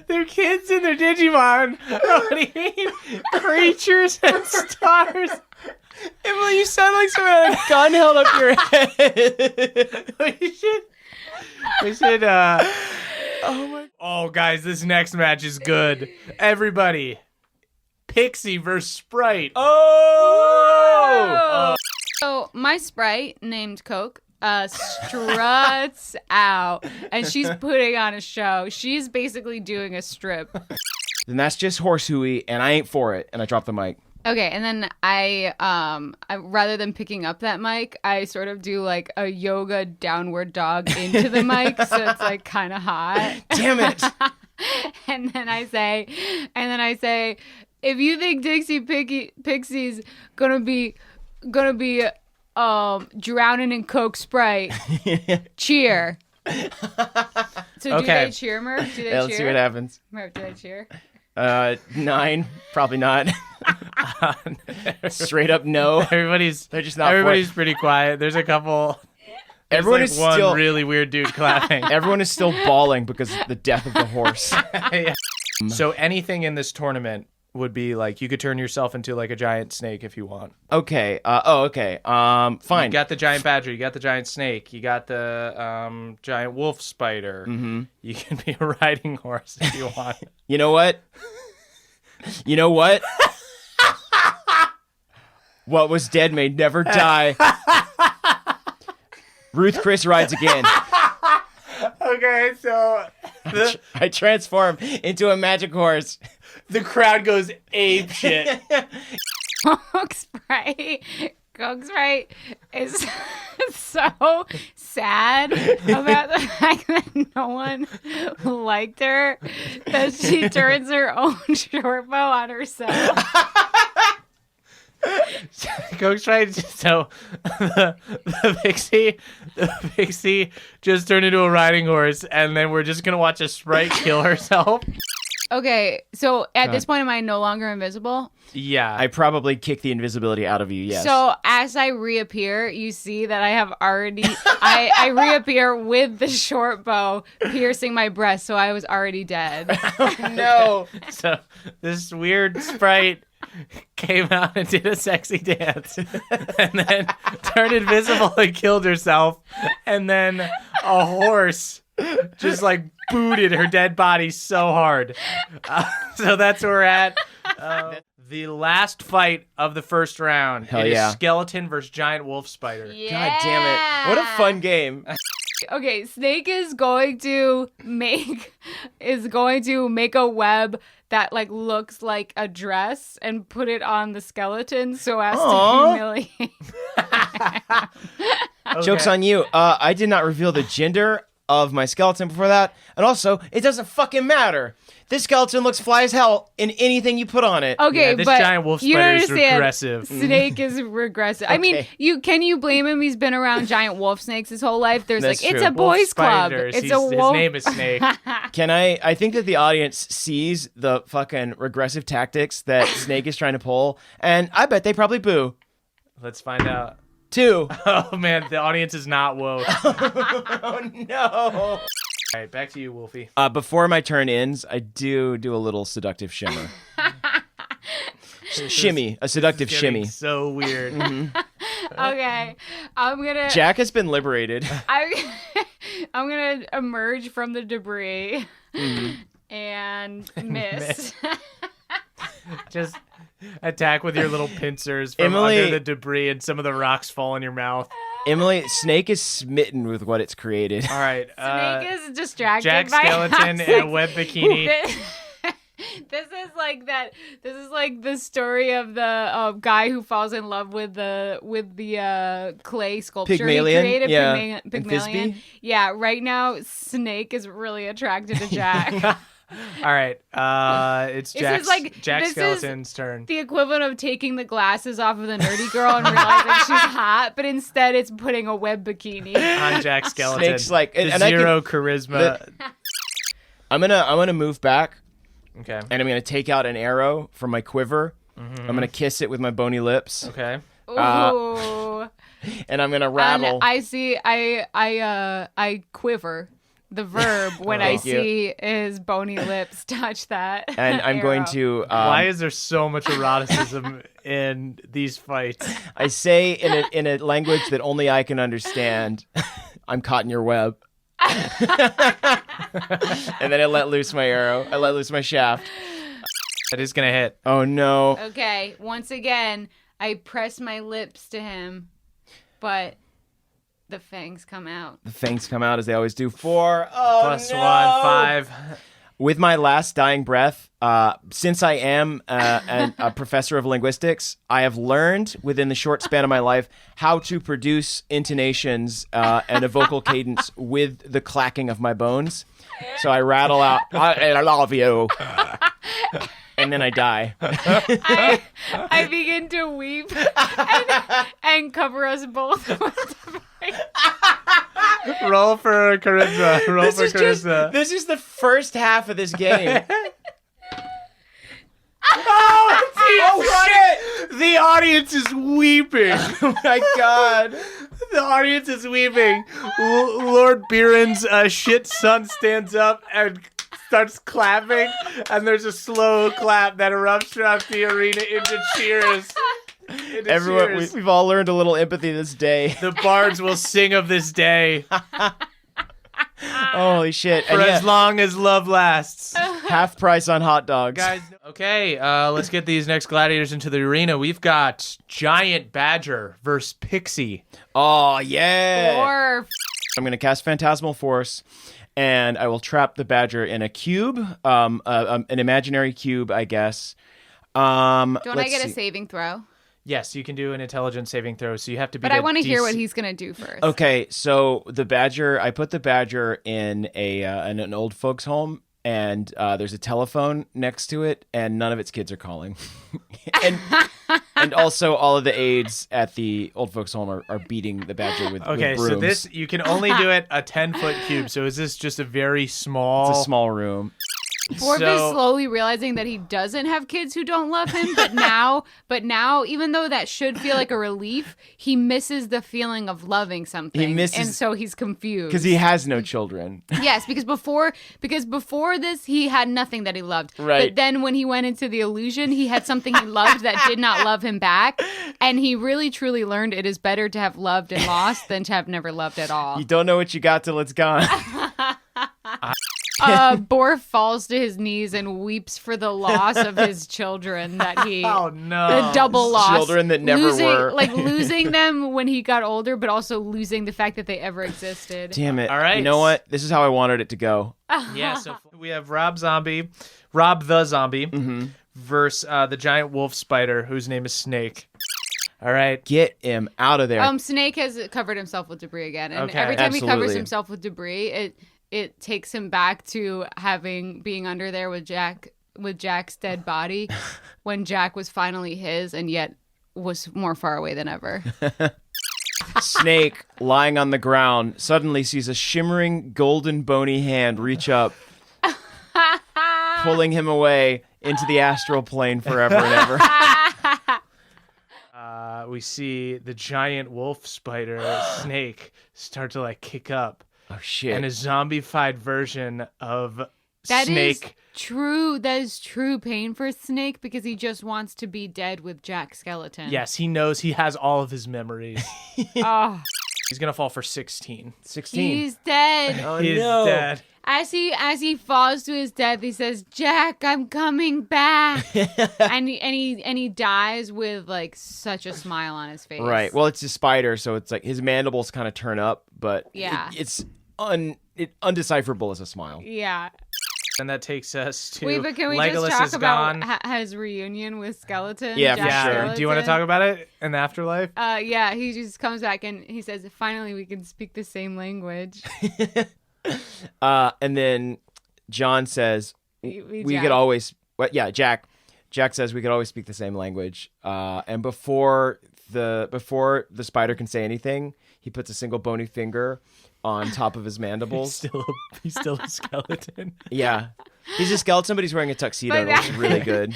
They're kids and they're Digimon. What do you mean? Creatures and stars. Emily, you sound like someone had a gun held up your head. We should, Oh, guys, this next match is good. Everybody. Pixie versus Sprite. Oh! So my Sprite named Coke struts out, and she's putting on a show. She's basically doing a strip. Then that's just horse hooey, and I ain't for it. And I dropped the mic. Okay, and then I rather than picking up that mic, I sort of do like a yoga downward dog into the mic, so it's like kind of hot. Damn it! And then I say, if you think Pixie's gonna be drowning in Coke Sprite, cheer. So do they cheer, Murph? Do they cheer? Let's see what happens. Murph, do they cheer? 9, probably not. Straight up no. They're just not. Everybody's pretty quiet. There's a couple. Everyone like is one still. really weird dude clapping. Everyone is still bawling because of the death of the horse. Yeah. So anything in this tournament would be like you could turn yourself into like a giant snake if you want. Okay. Okay. Fine. You got the giant badger. You got the giant snake. You got the giant wolf spider. Mm-hmm. You can be a riding horse if you want. You know what? What was dead may never die. Ruth Chris rides again. Okay, so I transform into a magic horse. the crowd goes ape shit. Coke Sprite is so so sad about the fact that no one liked her that she turns her own short bow on herself. Go try to, so the pixie just turned into a riding horse, and then we're just gonna watch a sprite kill herself. Okay, so at this point, am I no longer invisible? Yeah. I probably kicked the invisibility out of you, yes. So as I reappear, you see that I have already, I reappear with the short bow piercing my breast, so I was already dead. No. So this weird sprite came out and did a sexy dance and then turned invisible and killed herself, and then a horse just like booted her dead body so hard. So that's where we're at. The last fight of the first round. Hell It is yeah. skeleton versus giant wolf spider. Yeah. God damn it. What a fun game. Okay, Snake is going to make a web that like looks like a dress and put it on the skeleton so as to humiliate. Okay. Joke's on you. I did not reveal the gender of my skeleton before that. And also, it doesn't fucking matter. This skeleton looks fly as hell in anything you put on it. Okay, Yeah, this but giant wolf you spider don't is understand. regressive. Snake is regressive. I mean, Okay. can you blame him? He's been around giant wolf snakes his whole life. There's That's like, it's true. a boys' club. Spiders. It's His a wolf. name is Snake. Can I think that the audience sees the fucking regressive tactics that Snake is trying to pull, and I bet they probably boo. Let's find out. 2. Oh man, the audience is not woke. All Oh no. right, back to you, Wolfie. Before my turn ends, I do a little seductive shimmer. Shimmy, a seductive Getting shimmy. So weird. Okay, I'm gonna. Jack has been liberated. I'm gonna emerge from the debris and miss. Just attack with your little pincers from Emily- under the debris, and some of the rocks fall in your mouth. Emily, Snake is smitten with what it's created. All right. Snake is distracted Jack by skeleton in a web bikini. This is like that. This is like the story of the guy who falls in love with the clay sculpture Pygmalion? he created. Yeah. Pygmalion. And Thisbe? Yeah. Right now, Snake is really attracted to Jack. All right. It's This Jack is like- Jack this is- Skeleton's turn. The equivalent of taking the glasses off of the nerdy girl and realizing she's hot, but instead it's putting a web bikini. On Jack Skeleton. Snake's like, The and I can- zero charisma. I'm gonna move back, Okay. and I'm gonna take out an arrow from my quiver. I'm gonna kiss it with my bony lips, Okay. Ooh. and I'm gonna And rattle. I see. I quiver. The verb when I Thank you. see his bony lips touch that. and I'm going arrow. to. Why is there so much eroticism in these fights? I say in a language that only I can understand. I'm caught in your web. And then I let loose my arrow. I let loose my shaft. That is gonna hit. Oh no. Okay, once again, I press my lips to him, but the fangs come out. The fangs come out as they always do. 4. Oh, Plus no. 1, 5. With my last dying breath, since I am a professor of linguistics, I have learned within the short span of my life how to produce intonations and a vocal cadence with the clacking of my bones. So I rattle out, I love you. And then I die. I begin to weep and cover us both. Roll for charisma. Roll for charisma. This is the first half of this game. Oh shit! The audience is weeping. Oh my god. The audience is weeping. Lord Biren's shit son stands up and starts clapping, and there's a slow clap that erupts throughout the arena into cheers. Everyone, Cheers. we've all learned a little empathy this day. The bards will sing of this day Holy shit. for And as yeah, long as love lasts. half price on hot dogs. Guys, okay, let's get these next gladiators into the arena. We've got Giant Badger versus Pixie. Oh, yeah. Or I'm going to cast Phantasmal Force, and I will trap the badger in a cube, an imaginary cube, I guess. don't I let's get a see. saving throw? Yes, you can do an intelligence saving throw, so you have to be. But I want to hear what he's gonna do first. Okay, so I put the badger in in an old folks home, and there's a telephone next to it, and none of its kids are calling, and also all of the aides at the old folks home are beating the badger with brooms. So this you can only do it a 10-foot cube. So is this just a very small? It's a small room. Borf is slowly realizing that he doesn't have kids who don't love him, but now, even though that should feel like a relief, he misses the feeling of loving something, and so he's confused because he has no children. Yes, because before this, he had nothing that he loved. Right. But then when he went into the illusion, he had something he loved that did not love him back, and he really truly learned it is better to have loved and lost than to have never loved at all. You don't know what you got till it's gone. Borf falls to his knees and weeps for the loss of his children that he the double loss. Children that never were. Like losing them when he got older, but also losing the fact that they ever existed. Damn it. All right. You know what? This is how I wanted it to go. Yeah, so we have Rob the Zombie, versus the giant wolf spider, whose name is Snake. All right. Get him out of there. Snake has covered himself with debris again. And Okay. every time he covers Absolutely. himself with debris, it takes him back to being under there with Jack's dead body when Jack was finally his and yet was more far away than ever. Snake, lying on the ground, suddenly sees a shimmering golden bony hand reach up, pulling him away into the astral plane forever and ever. We see the giant wolf spider Snake start to kick up. Oh shit! And a zombified version of That Snake. is true. That is true pain for Snake because he just wants to be dead with Jack Skeleton. Yes, he knows he has all of his memories. Oh, He's gonna fall for 16. 16. he's dead. Oh He's no! dead. As he falls to his death, he says, "Jack, I'm coming back," and he dies with such a smile on his face. Right. Well, it's a spider, so it's like his mandibles kind of turn up, but Yeah. it's undecipherable as a smile. Yeah. And that takes us to Wait, but can we Legolas just talk is about gone. his reunion with Skeleton? Yeah, Jack for sure. Skeleton? Do you want to talk about it in the afterlife? Yeah, he just comes back and he says, "Finally, we can speak the same language." And then John says, We could always... Well, yeah, Jack says we could always speak the same language. And before the spider can say anything, he puts a single bony finger on top of his mandibles. He's still a skeleton. Yeah. He's a skeleton, but he's wearing a tuxedo. It looks really good.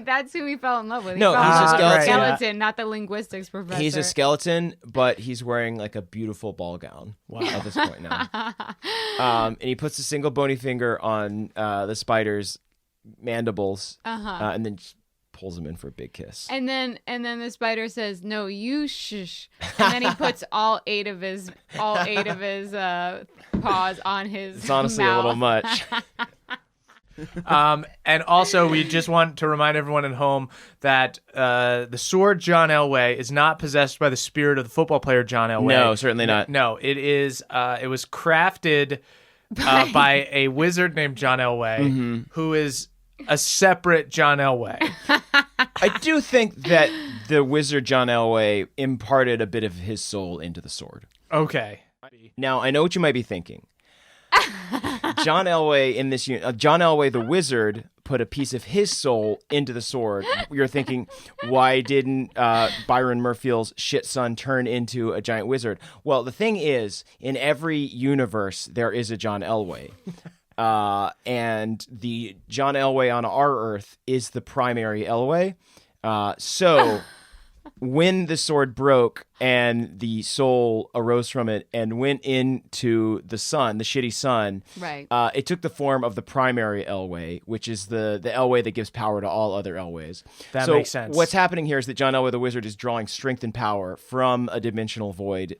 That's who he fell in love with. No, He fell he's in a love with skeleton. skeleton, not the linguistics professor. He's a skeleton, but he's wearing a beautiful ball gown at this point now. And he puts a single bony finger on the spider's mandibles and then just pulls him in for a big kiss. And then the spider says, "No, you shush." And then he puts all eight of his paws on his It's honestly mouth. a little much. And also, we just want to remind everyone at home that the sword John Elway is not possessed by the spirit of the football player John Elway. No, certainly not. No, it is. It was crafted by a wizard named John Elway, who is a separate John Elway. I do think that the wizard John Elway imparted a bit of his soul into the sword. Okay. Now, I know what you might be thinking. John Elway John Elway the wizard put a piece of his soul into the sword. You're thinking, why didn't Byron Murphill's shit son turn into a giant wizard? Well, the thing is, in every universe, there is a John Elway. And the John Elway on our Earth is the primary Elway. So when the sword broke and the soul arose from it and went into the sun, the shitty sun, Right. It took the form of the primary Elway, which is the Elway that gives power to all other Elways. That So makes sense. What's happening here is that John Elway the Wizard is drawing strength and power from a dimensional void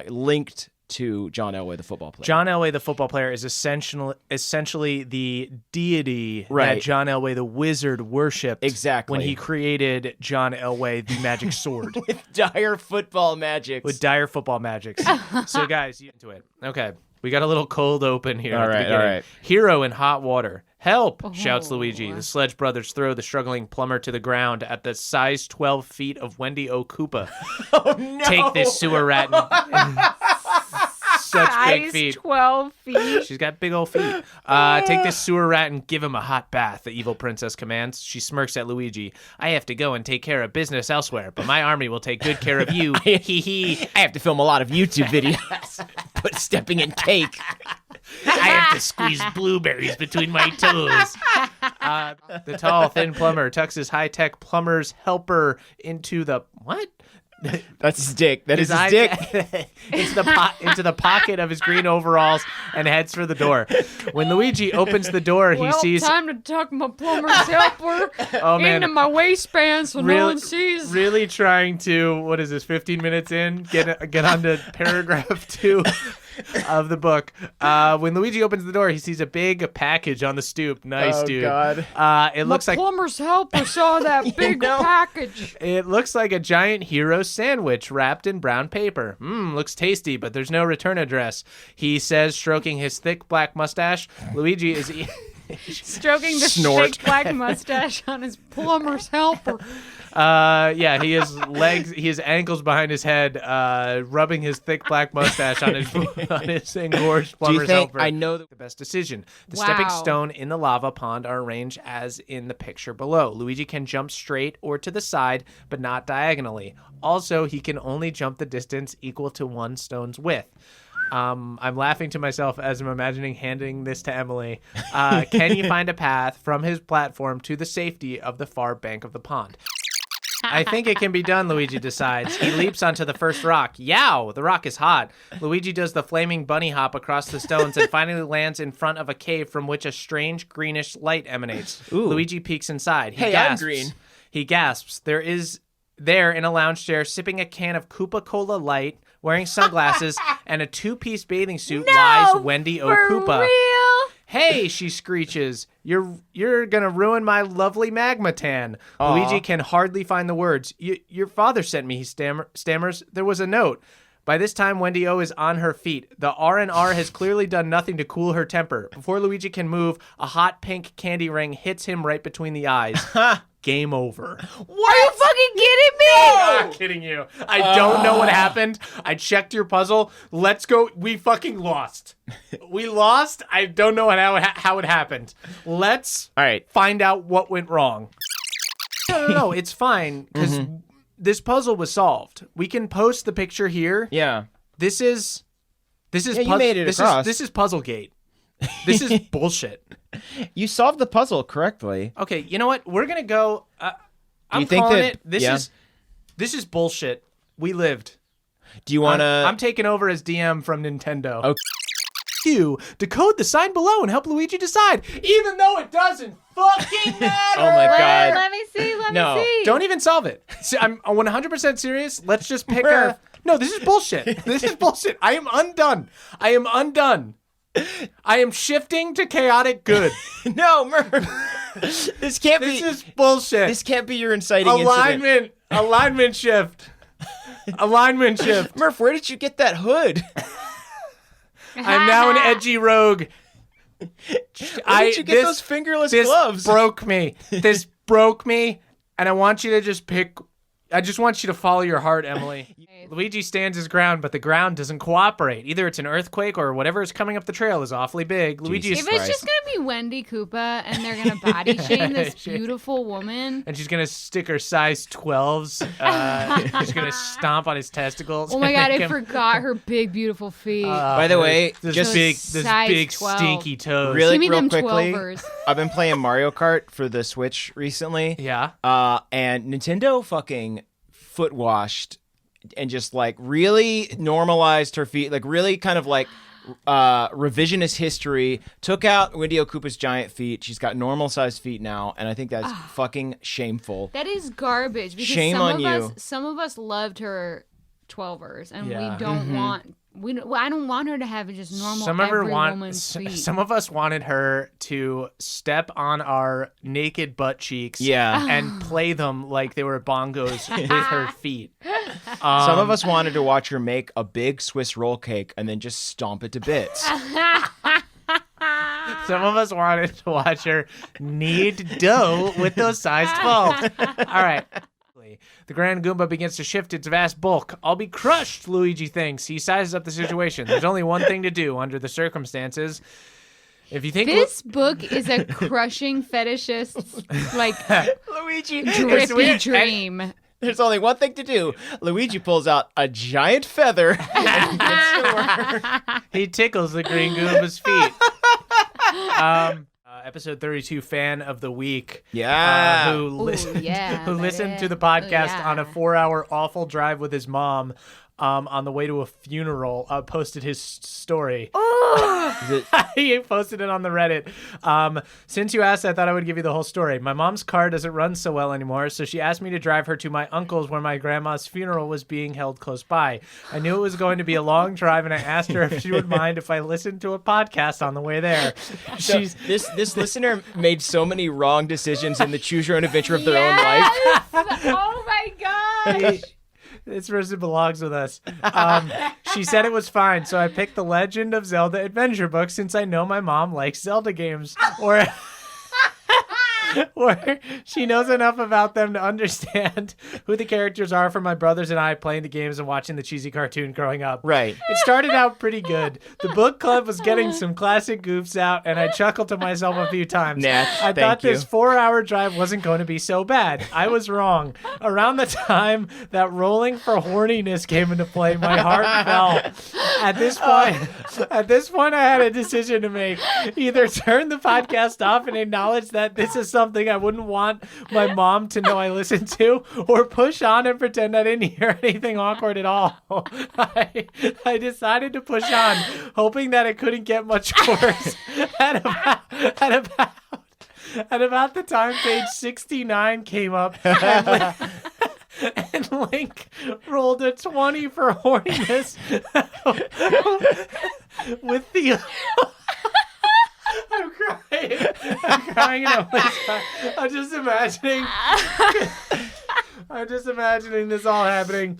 linked to John Elway the football player. John Elway, the football player, is essentially the deity Right. that John Elway, the wizard, worshipped. Exactly. When he created John Elway, the magic sword. With dire football magics. With dire football magics. So, guys, you into it. Okay. We got a little cold open here. All at the right, beginning. all right. Hero in hot water Help! Shouts Luigi. The Sledge Brothers throw the struggling plumber to the ground at the size 12 feet of Wendy O. Koopa. Oh, no. Take this sewer rat and such big feet. 12 feet. She's got big old feet. Take this sewer rat and give him a hot bath, the evil princess commands. She smirks at Luigi. I have to go and take care of business elsewhere, but my army will take good care of you. Hee hee. I have to film a lot of YouTube videos. Put stepping in cake. I have to squeeze blueberries between my toes. The tall, thin plumber tucks his high-tech plumber's helper into the... What? That's his dick. That is his dick. into the pocket of his green overalls and heads for the door. When Luigi opens the door, he sees... time to tuck my plumber's helper into my waistband so no one sees. Really trying to, what is this, 15 minutes in? Get on to paragraph 2 of the book. When Luigi opens the door, he sees a big package on the stoop. Nice, dude. God. It looks like... plumber's helper saw that big package. It looks like a giant hero sandwich wrapped in brown paper. Looks tasty, but there's no return address. He says, stroking his thick black mustache. Luigi is... Stroking the thick black mustache on his plumber's helper. Yeah, he has legs, he has ankles behind his head, rubbing his thick black mustache on his engorged plumber's helper. I know the best decision. The stepping stone in the lava pond are arranged as in the picture below. Luigi can jump straight or to the side, but not diagonally. Also, he can only jump the distance equal to one stone's width. I'm laughing to myself as I'm imagining handing this to Emily. Can you find a path from his platform to the safety of the far bank of the pond? I think it can be done, Luigi decides. He leaps onto the first rock. Yow! The rock is hot. Luigi does the flaming bunny hop across the stones and finally lands in front of a cave from which a strange greenish light emanates. Ooh. Luigi peeks inside. Hey, gasps. I'm green. He gasps. There in a lounge chair, sipping a can of Koopa-Cola Light, wearing sunglasses, and a two-piece bathing suit lies Wendy O. Koopa. Real? Hey, she screeches. You're gonna ruin my lovely magma tan. Aww. Luigi can hardly find the words. Your father sent me, he stammers. There was a note. By this time, Wendy O is on her feet. The R&R has clearly done nothing to cool her temper. Before Luigi can move, a hot pink candy ring hits him right between the eyes. Game over. What? Are you fucking kidding me? I'm not kidding you. I don't know what happened. I checked your puzzle. Let's go. We fucking lost. We lost. I don't know how it happened. Let's find out what went wrong. No. It's fine because this puzzle was solved. We can post the picture here. Yeah. This is. You made it across. This is Puzzlegate. This is bullshit. You solved the puzzle correctly. Okay, you know what? We're gonna go. I'm think calling that- it. This is bullshit. We lived. Do you want to... I'm taking over as DM from Nintendo. Okay. You decode the sign below and help Luigi decide, even though it doesn't fucking matter. Oh my God. Let me see. Let me see. Don't even solve it. See, I'm 100% serious. Let's just pick a... No, this is bullshit. This is bullshit. I am undone. I am shifting to chaotic good. No, Murph. This can't be... This is bullshit. This can't be your inciting incident. Alignment shift. Alignment shift. Murph, where did you get that hood? I'm now an edgy rogue. Where did you get those fingerless gloves? This broke me, and I want you to just pick... I just want you to follow your heart, Emily. Luigi stands his ground, but the ground doesn't cooperate. Either it's an earthquake or whatever is coming up the trail is awfully big. Luigi is... If it's just going to be Wendy Koopa and they're going to body shame this beautiful woman. And she's going to stick her size 12s. She's going to stomp on his testicles. Oh my God, I forgot her big, beautiful feet. By the way, just big stinky toes. Real Give me them quickly, 12ers. I've been playing Mario Kart for the Switch recently. Yeah. And Nintendo fucking foot washed and just like really normalized her feet, like really kind of like revisionist history, took out Wendy O. Koopa's giant feet. She's got normal sized feet now, and I think that's fucking shameful. That is garbage because Shame on you. Some of us loved her 12ers and we don't want... I don't want her to have just normal woman's feet. Some of us wanted her to step on our naked butt cheeks and play them like they were bongos with her feet. Some of us wanted to watch her make a big Swiss roll cake and then just stomp it to bits. Some of us wanted to watch her knead dough with those sized balls. All right. The Grand Goomba begins to shift its vast bulk. I'll be crushed, Luigi thinks. He sizes up the situation. There's only one thing to do under the circumstances. If you think this book is a crushing fetishist, like Luigi, drippy dream. There's only one thing to do. Luigi pulls out a giant feather and gets to work. He tickles the Green Goomba's feet. Episode 32 fan of the week. Yeah. Who listened to the podcast on a 4-hour awful drive with his mom. On the way to a funeral, posted his story. He posted it on the Reddit. Since you asked, I thought I would give you the whole story. My mom's car doesn't run so well anymore, so she asked me to drive her to my uncle's where my grandma's funeral was being held close by. I knew it was going to be a long drive, and I asked her if she would mind if I listened to a podcast on the way there. This listener made so many wrong decisions in the choose your own adventure of their own life. Oh my gosh. This person belongs with us. She said it was fine, so I picked the Legend of Zelda adventure book since I know my mom likes Zelda games. Or she knows enough about them to understand who the characters are for my brothers and I playing the games and watching the cheesy cartoon growing up. Right. It started out pretty good. The book club was getting some classic goofs out, and I chuckled to myself a few times. I thought this 4-hour drive wasn't going to be so bad. I was wrong. Around the time that rolling for horniness came into play, my heart fell. At this point, I had a decision to make. Either turn the podcast off and acknowledge that this is something I wouldn't want my mom to know I listened to, or push on and pretend I didn't hear anything awkward at all. I decided to push on, hoping that it couldn't get much worse. At about the time page 69 came up, and Link rolled a 20 for horniness with the... I'm crying. I'm just imagining this all happening.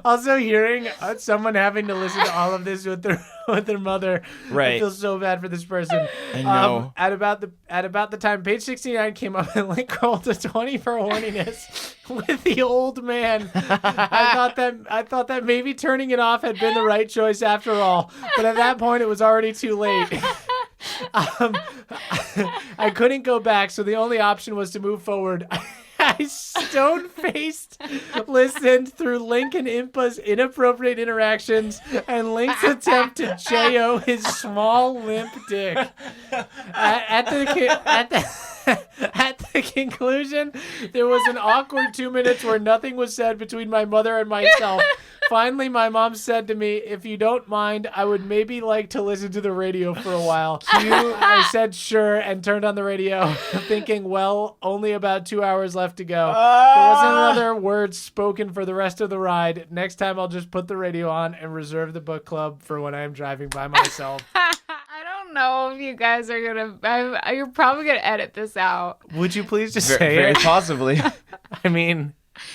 Also hearing someone having to listen to all of this with their mother. Right. I feel so bad for this person. I know. At about the time page 69 came up, and Link rolled a 20 for horniness with the old man. I thought that maybe turning it off had been the right choice after all, but at that point it was already too late. I couldn't go back, so the only option was to move forward. I stone-faced listened through Link and Impa's inappropriate interactions and Link's attempt to J.O. his small, limp dick. At the conclusion, there was an awkward 2 minutes where nothing was said between my mother and myself. Finally, my mom said to me, if you don't mind, I would maybe like to listen to the radio for a while. I said sure and turned on the radio, thinking, well, only about 2 hours left to go. There wasn't another word spoken for the rest of the ride. Next time, I'll just put the radio on and reserve the book club for when I am driving by myself. I don't know if you guys are gonna... you're probably gonna edit this out. Would you please just say very it? Possibly. I mean...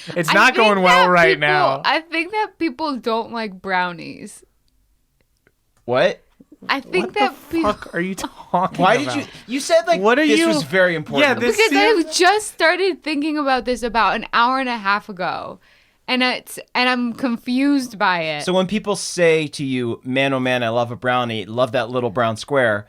It's not going well right now. I think that people don't like brownies. What? I think what the fuck are you talking Why about? did you said like what are this you, was very important. Yeah, because I just started thinking about this about an hour and a half ago. And I'm confused by it. So when people say to you, man, oh man, I love a brownie, love that little brown square,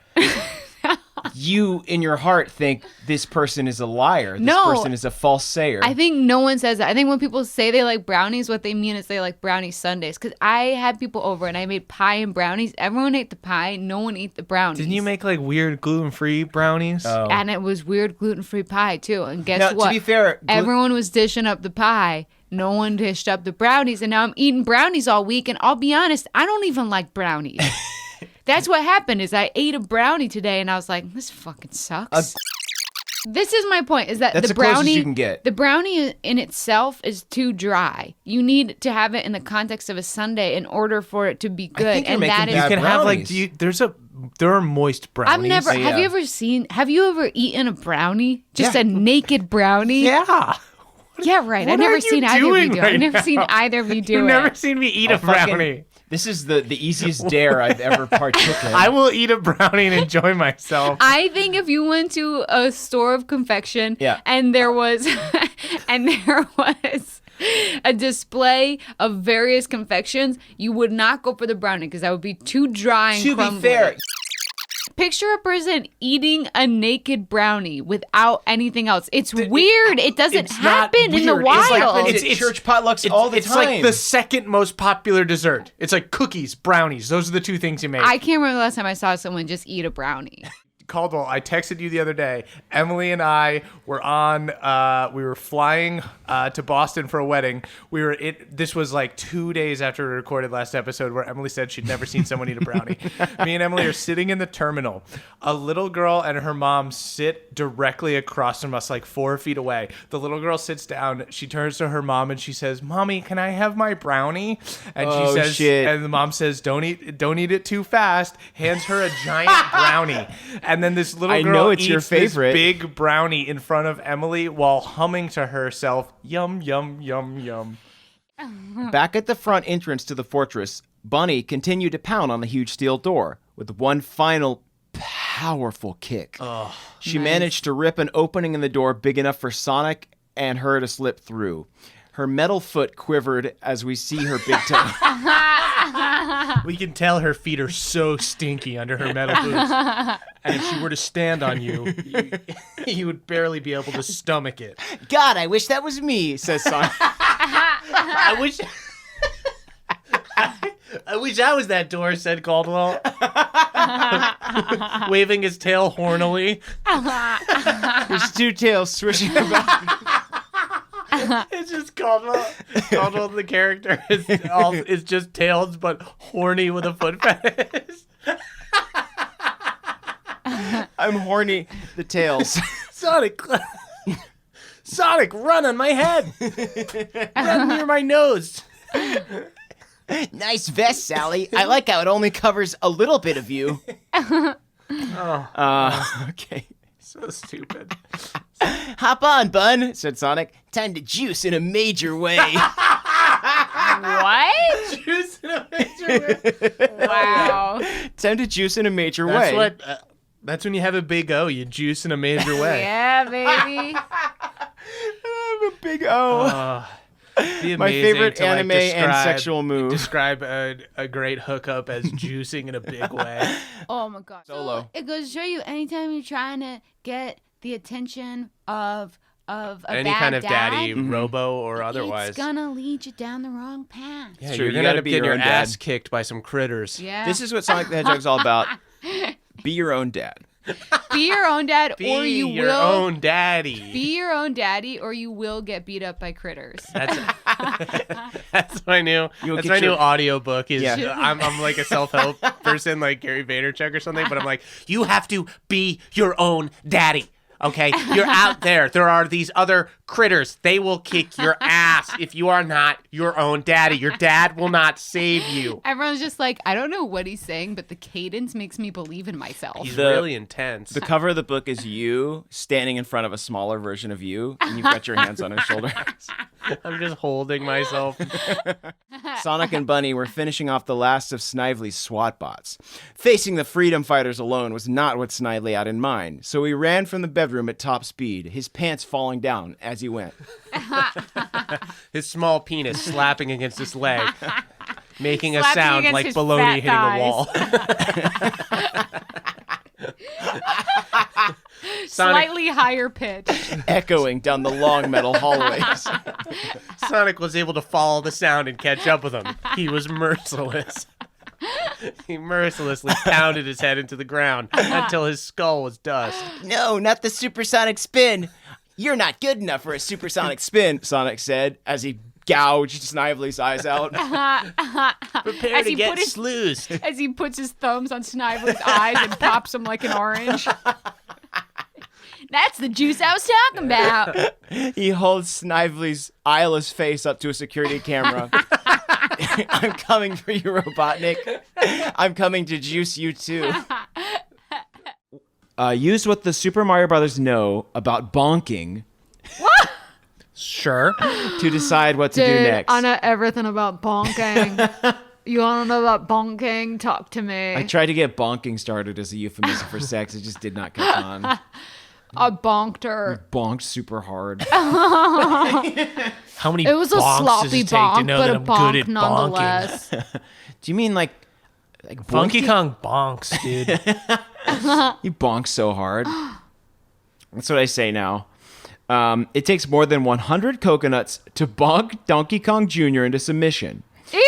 you in your heart think this person is a liar. This person is a false sayer. I think no one says that. I think when people say they like brownies, what they mean is they like brownie sundaes. Because I had people over and I made pie and brownies. Everyone ate the pie. No one ate the brownies. Didn't you make like weird gluten-free brownies? Oh. And it was weird gluten-free pie too. And guess now, what? To be fair, everyone was dishing up the pie. No one dished up the brownies. And now I'm eating brownies all week. And I'll be honest, I don't even like brownies. That's what happened is I ate a brownie today and I was like, this fucking sucks. This is my point, is that that's the closest brownie you can get. The brownie in itself is too dry. You need to have it in the context of a sundae in order for it to be good. And that is you can have like brownies. there are moist brownies. Have you ever eaten a brownie? Just a naked brownie? Yeah. Yeah, right. What I've never are you seen either of you doing do it. right I've never now? seen either of you do You've it. never seen me eat a brownie. This is the easiest dare I've ever partook in. I will eat a brownie and enjoy myself. I think if you went to a store of confection Yeah. and there was a display of various confections, you would not go for the brownie because that would be too dry and To be crumbly. fair, Picture a person eating a naked brownie without anything else. It's weird. It doesn't it's not happen in the weird. wild. It's like happens at church potlucks all the it's time. like the second most popular dessert. It's like cookies, brownies. Those are the two things you make. I can't remember the last time I saw someone just eat a brownie. Caldwell, I texted you the other day. Emily and I were we were flying to Boston for a wedding. This was like 2 days after we recorded last episode where Emily said she'd never seen someone eat a brownie. Me and Emily are sitting in the terminal. A little girl and her mom sit directly across from us, like 4 feet away. The little girl sits down. She turns to her mom and she says, "Mommy, can I have my brownie?" And she says, shit. and the mom says, "Don't eat it too fast." Hands her a giant brownie. And then this little I girl know it's eats your favorite. this big brownie in front of Emily while humming to herself, "Yum, yum, yum, yum." Back at the front entrance to the fortress, Bunny continued to pound on the huge steel door with one final powerful kick. She managed to rip an opening in the door big enough for Sonic and her to slip through. Her metal foot quivered as we see her big toe. We can tell her feet are so stinky under her metal boots. And if she were to stand on you, you would barely be able to stomach it. God, I wish that was me, says Sonic. I wish I was that door, said Caldwell. Waving his tail hornily. His two tails swishing about. It's just Caldwell. Caldwell, the character, is just tails, but horny with a foot fetish. I'm horny. The tails. Sonic, run on my head. Run near my nose. Nice vest, Sally. I like how it only covers a little bit of you. Okay. So stupid. Hop on, Bun, said Sonic. Time to juice in a major way. What? Juice in a major way. Wow. Time to juice in a major That's way. what. That's when you have a big O. You juice in a major way. Yeah, baby. I'm a big O. Be My amazing favorite to, like, anime and describe- sexual move. Describe a great hookup as juicing in a big way. Oh my god. Solo. So it goes to show you anytime you're trying to get the attention of a Any bad kind of dad, daddy, robo or otherwise. it's gonna lead you down the wrong path. Yeah, True, you're you gonna gotta end up be getting your your own ass dad. kicked by some critters. Yeah. This is what Sonic the Hedgehog's all about. Be your own dad. Be your own dad, Be or you your will own daddy. be your own daddy, or you will get beat up by critters. That's my new. You'll That's get my your- new audiobook. Is Yeah. I'm like a self-help person, like Gary Vaynerchuk or something. But I'm like, you have to be your own daddy. Okay, you're out there. There are these other critters. They will kick your ass if you are not your own daddy. Your dad will not save you. Everyone's just like, I don't know what he's saying, but the cadence makes me believe in myself. He's The- really intense. The cover of the book is you standing in front of a smaller version of you, and you've got your hands on his shoulder. I'm just holding myself. Sonic and Bunny were finishing off the last of Snively's SWAT bots. Facing the freedom fighters alone was not what Snively had in mind, so he ran from the bedroom at top speed, his pants falling down as he went. His small penis slapping against his leg, making a Slapping sound against like his baloney fat hitting a wall. Slightly higher pitch. Echoing down the long metal hallways. Sonic was able to follow the sound and catch up with him. He was merciless. He mercilessly pounded his head into the ground until his skull was dust. No, not the supersonic spin. You're not good enough for a supersonic spin, Sonic said as he gouged Snively's eyes out. Prepare As to he get put his- sluiced. As he puts his thumbs on Snively's eyes and pops them like an orange. That's the juice I was talking about. He holds Snively's eyeless face up to a security camera. I'm coming for you, Robotnik. I'm coming to juice you too. Use what the Super Mario Brothers know about bonking. Sure. to decide what to do next. I know everything about bonking. You want to know about bonking? Talk to me. I tried to get bonking started as a euphemism for sex. It just did not catch on. I bonked her. Bonked super hard. How many It was a bonks sloppy does it take to bonk, know but that a I'm good bonk at nonetheless. Do you mean like Funky bonking? Kong bonks, dude. You bonk so hard. That's what I say now. It takes more than 100 coconuts to bonk Donkey Kong Jr. into submission. Ew!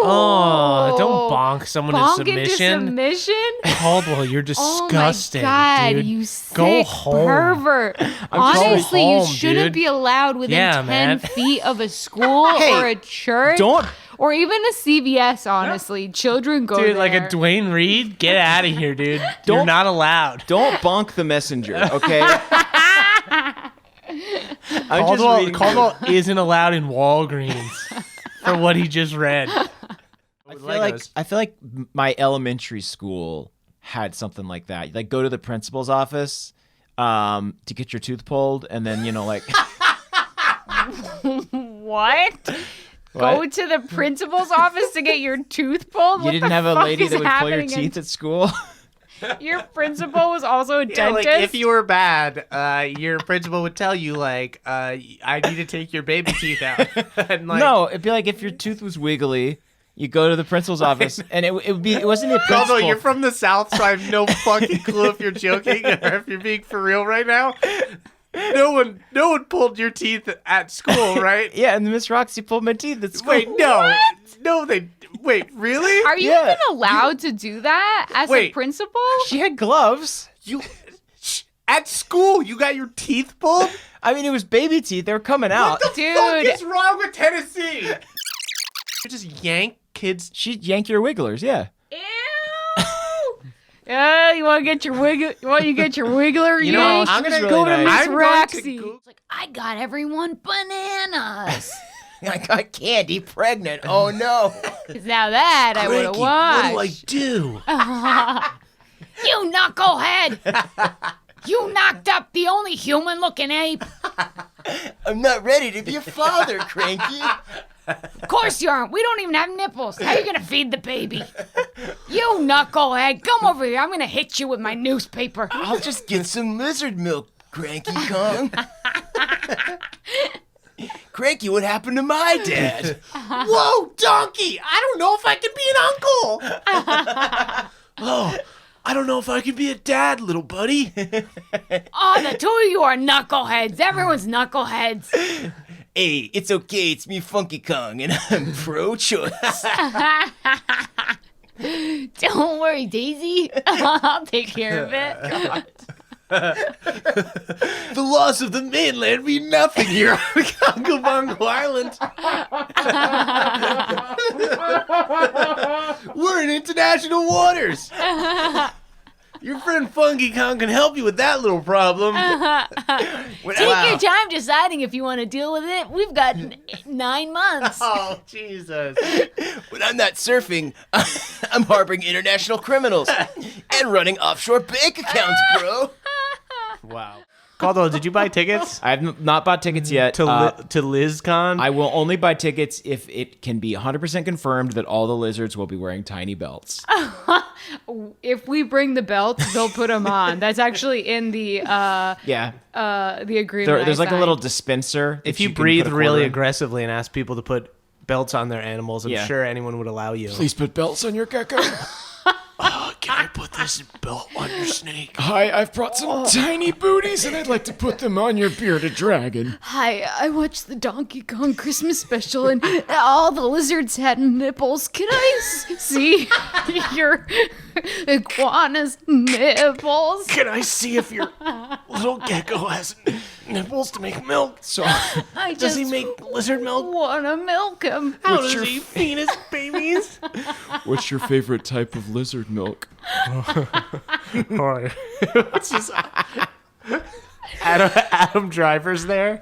Oh, don't bonk someone Bonk in into submission. submission? Caldwell, you're disgusting, Oh my God, dude. you Go sick home. pervert. Go Honestly, home, you shouldn't dude. be allowed within Yeah, 10 man. feet of a school or a church. don't- Or even a CVS, honestly. Children go Dude, there. like a Dwayne Reed, get out of here, dude. You're Don't- not allowed. Don't bonk the messenger, okay? I'm just reading Caldwell isn't allowed in Walgreens for what he just read. I feel like my elementary school had something like that. Like go to the principal's office to get your tooth pulled, and then like What? Go to the principal's office to get your tooth pulled? you What didn't the have a fuck lady is that would pull your happening teeth at school. Your principal was also a Yeah, dentist? like if you were bad, your principal would tell you I need to take your baby teeth out. And, No, it'd be like if your tooth was wiggly, you go to the principal's office, and it wasn't the principal. Caldwell, you're from the South, so I have no fucking clue if you're joking or if you're being for real right now. No one pulled your teeth at school, right? Yeah, and Miss Roxy pulled my teeth at school. Wait, no, wait, really? Are you Yeah. even allowed to do that as a Wait. principal? She had gloves. You at school you got your teeth pulled? I mean, it was baby teeth. They were coming out. What the Dude. fuck is wrong with Tennessee? You just yank kids. She'd yank your wigglers, yeah. Ew! Yeah, you want to get your wiggler? You want to get your wiggler? You know, yanked? I'm gonna go to really Miss nice. I'm going to Roxy. Google- It's like, I got everyone bananas. I got Candy pregnant. Oh no. 'Cause now that I would have watched. do? You knucklehead! You knocked up the only human-looking ape. I'm not ready to be a father, Cranky. Of course you aren't. We don't even have nipples. How are you gonna feed the baby? You knucklehead, come over here. I'm gonna hit you with my newspaper. I'll just get some lizard milk, Cranky Kong. Cranky, what happened to my dad? Whoa, donkey! I don't know if I can be an uncle. Oh, I don't know if I can be a dad, little buddy. Oh, the two of you are knuckleheads. Everyone's knuckleheads. Hey, it's okay. It's me, Funky Kong, and I'm pro-choice. Don't worry, Daisy. I'll take care of it. The laws of the mainland mean nothing here on Congo Bongo Island. We're in international waters. Your friend Funky Kong can help you with that little problem. Take your time deciding if you want to deal with it. We've got 9 months. Oh, Jesus. When I'm not surfing, I'm harboring international criminals and running offshore bank accounts, bro. Wow. Caldwell, did you buy tickets? I have not bought tickets yet. To LizCon? I will only buy tickets if it can be 100% confirmed that all the lizards will be wearing tiny belts. If we bring the belts, they'll put them on. That's actually in the the agreement. There's I like a signed. little dispenser. If that you can breathe put a really quarter in. aggressively and ask people to put belts on their animals, I'm Yeah. sure anyone would allow you. Please put belts on your gecko. Can I put this belt on your snake? Hi, I've brought some tiny booties and I'd like to put them on your bearded dragon. Hi, I watched the Donkey Kong Christmas special and all the lizards had nipples. Can I see your iguana's nipples? Can I see if your little gecko has nipples to make milk? So I does just he make lizard milk? want to milk him. How does he feed his babies? What's your favorite type of lizard milk? What's this? Adam Driver's there.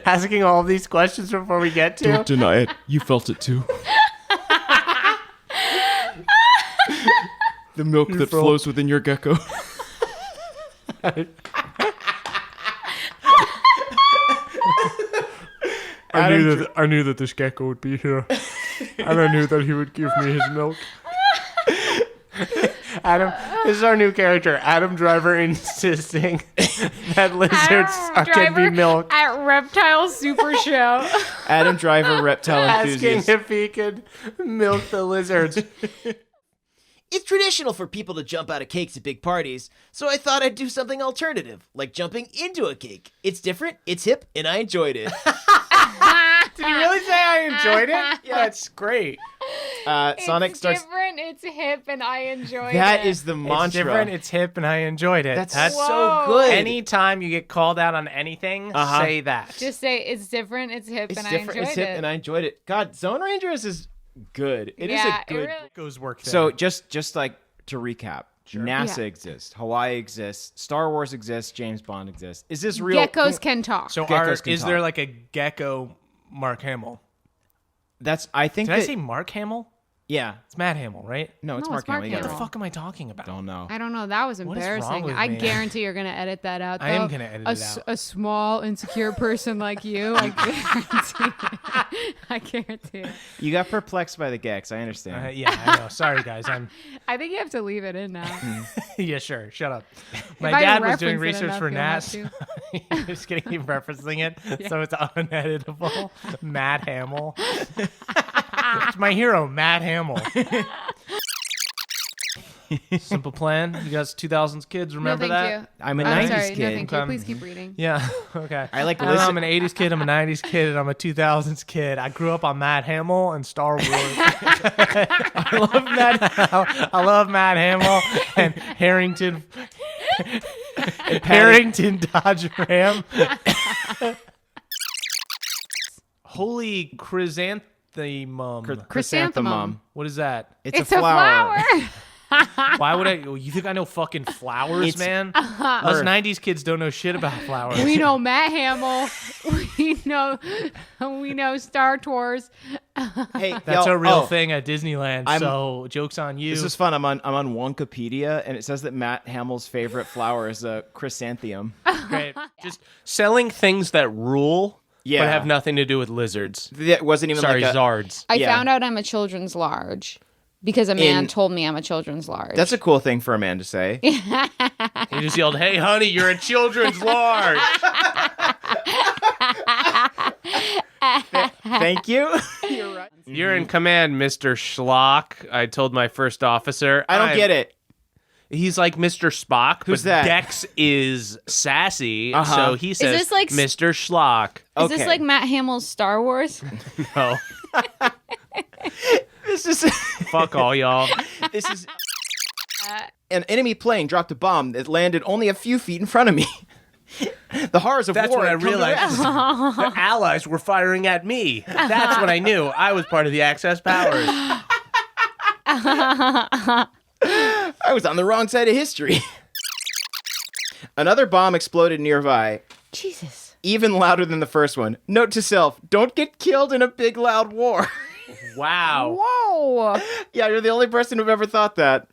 asking all of these questions before we get to. Don't deny it. You felt it too. The milk that flows within your gecko. I knew that this gecko would be here, and I knew that he would give me his milk. Adam, this is our new character, Adam Driver, insisting that lizards can be milked. At Reptile Super Show. Adam Driver, reptile enthusiast. Asking if he could milk the lizards. It's traditional for people to jump out of cakes at big parties, so I thought I'd do something alternative, like jumping into a cake. It's different, it's hip, and I enjoyed it. Did you really say I enjoyed it? Yeah, it's great. Sonic starts. It's different, it's hip, and I enjoyed it. That is the mantra. It's different, it's hip, and I enjoyed it. That's so good. Anytime you get called out on anything, say that. Just say it's different, it's hip, It's and different, I enjoyed it's hip, it. and I enjoyed it. God, Zone Rangers is good. It is Yeah, a good. it really- Goes work there. So just like to recap, NASA exists, Hawaii exists, Star Wars exists, James Bond exists. Is this real? Geckos can talk. So geckos can is talk. there like a gecko Mark Hamill? I think. Did I say Mark Hamill? Yeah. It's Matt Hamill, right? No, it's No, Mark it's Mark Hamill. What Hamill. the fuck am I talking about? Don't know. I don't know. That was What is wrong embarrassing. with I me? guarantee you're going to edit that out. I am though. gonna edit it out. A small, insecure person like you, I guarantee it. I guarantee it. You got perplexed by the Gex. I understand. Yeah, I know. Sorry, guys. I think you have to leave it in now. Yeah, sure. Shut up. My I dad was doing reference it research for enough, you'll NAS. have Just kidding. Keep referencing it, so it's uneditable. Matt Hamill. It's my hero, Matt Hamill. Simple Plan. You guys, 2000s kids, remember no, thank that? you. I'm a I'm 90s sorry. kid. No, thank you. Okay. Please keep reading. Yeah. Okay. I like I'm an 80s kid. I'm a 90s kid, and I'm a 2000s kid. I grew up on Matt Hamill and Star Wars. I love Matt Hamill and Harrington. Harrington Dodge Ram. Holy chrysanthemum. Chrysanthemum. What is that? It's a flower. Why would I? You think I know fucking flowers, man? Us 90s kids don't know shit about flowers. We know Matt Hamill. We know Star Tours. Hey, That's yo, a real thing at Disneyland. I'm- So joke's on you. This is fun. I'm on Wikipedia, and it says that Matt Hamill's favorite flower is a chrysanthemum. Great. Just selling things that rule, Yeah. but have nothing to do with lizards. That wasn't even Sorry, like a. Zards. I Yeah. found out I'm a children's large because a man In- told me I'm a children's large. That's a cool thing for a man to say. He just yelled, "Hey, honey, you're a children's large." Thank you. You're right. You're in command, Mr. Schlock. I told my first officer. I don't get it. He's like Mr. Spock, Who's but that? Dex is sassy, Uh-huh. so he says, this like- Mr. Schlock. Is Okay. this like Matt Hamill's Star Wars? No, This is fuck all y'all. this is an enemy plane dropped a bomb that landed only a few feet in front of me. The horrors of That's war. when I had come to realized rest. the allies were firing at me. That's when I knew I was part of the Access Powers. I was on the wrong side of history. Another bomb exploded nearby, Jesus. even louder than the first one. Note to self: don't get killed in a big loud war. Wow. Whoa. Yeah, you're the only person who've ever thought that.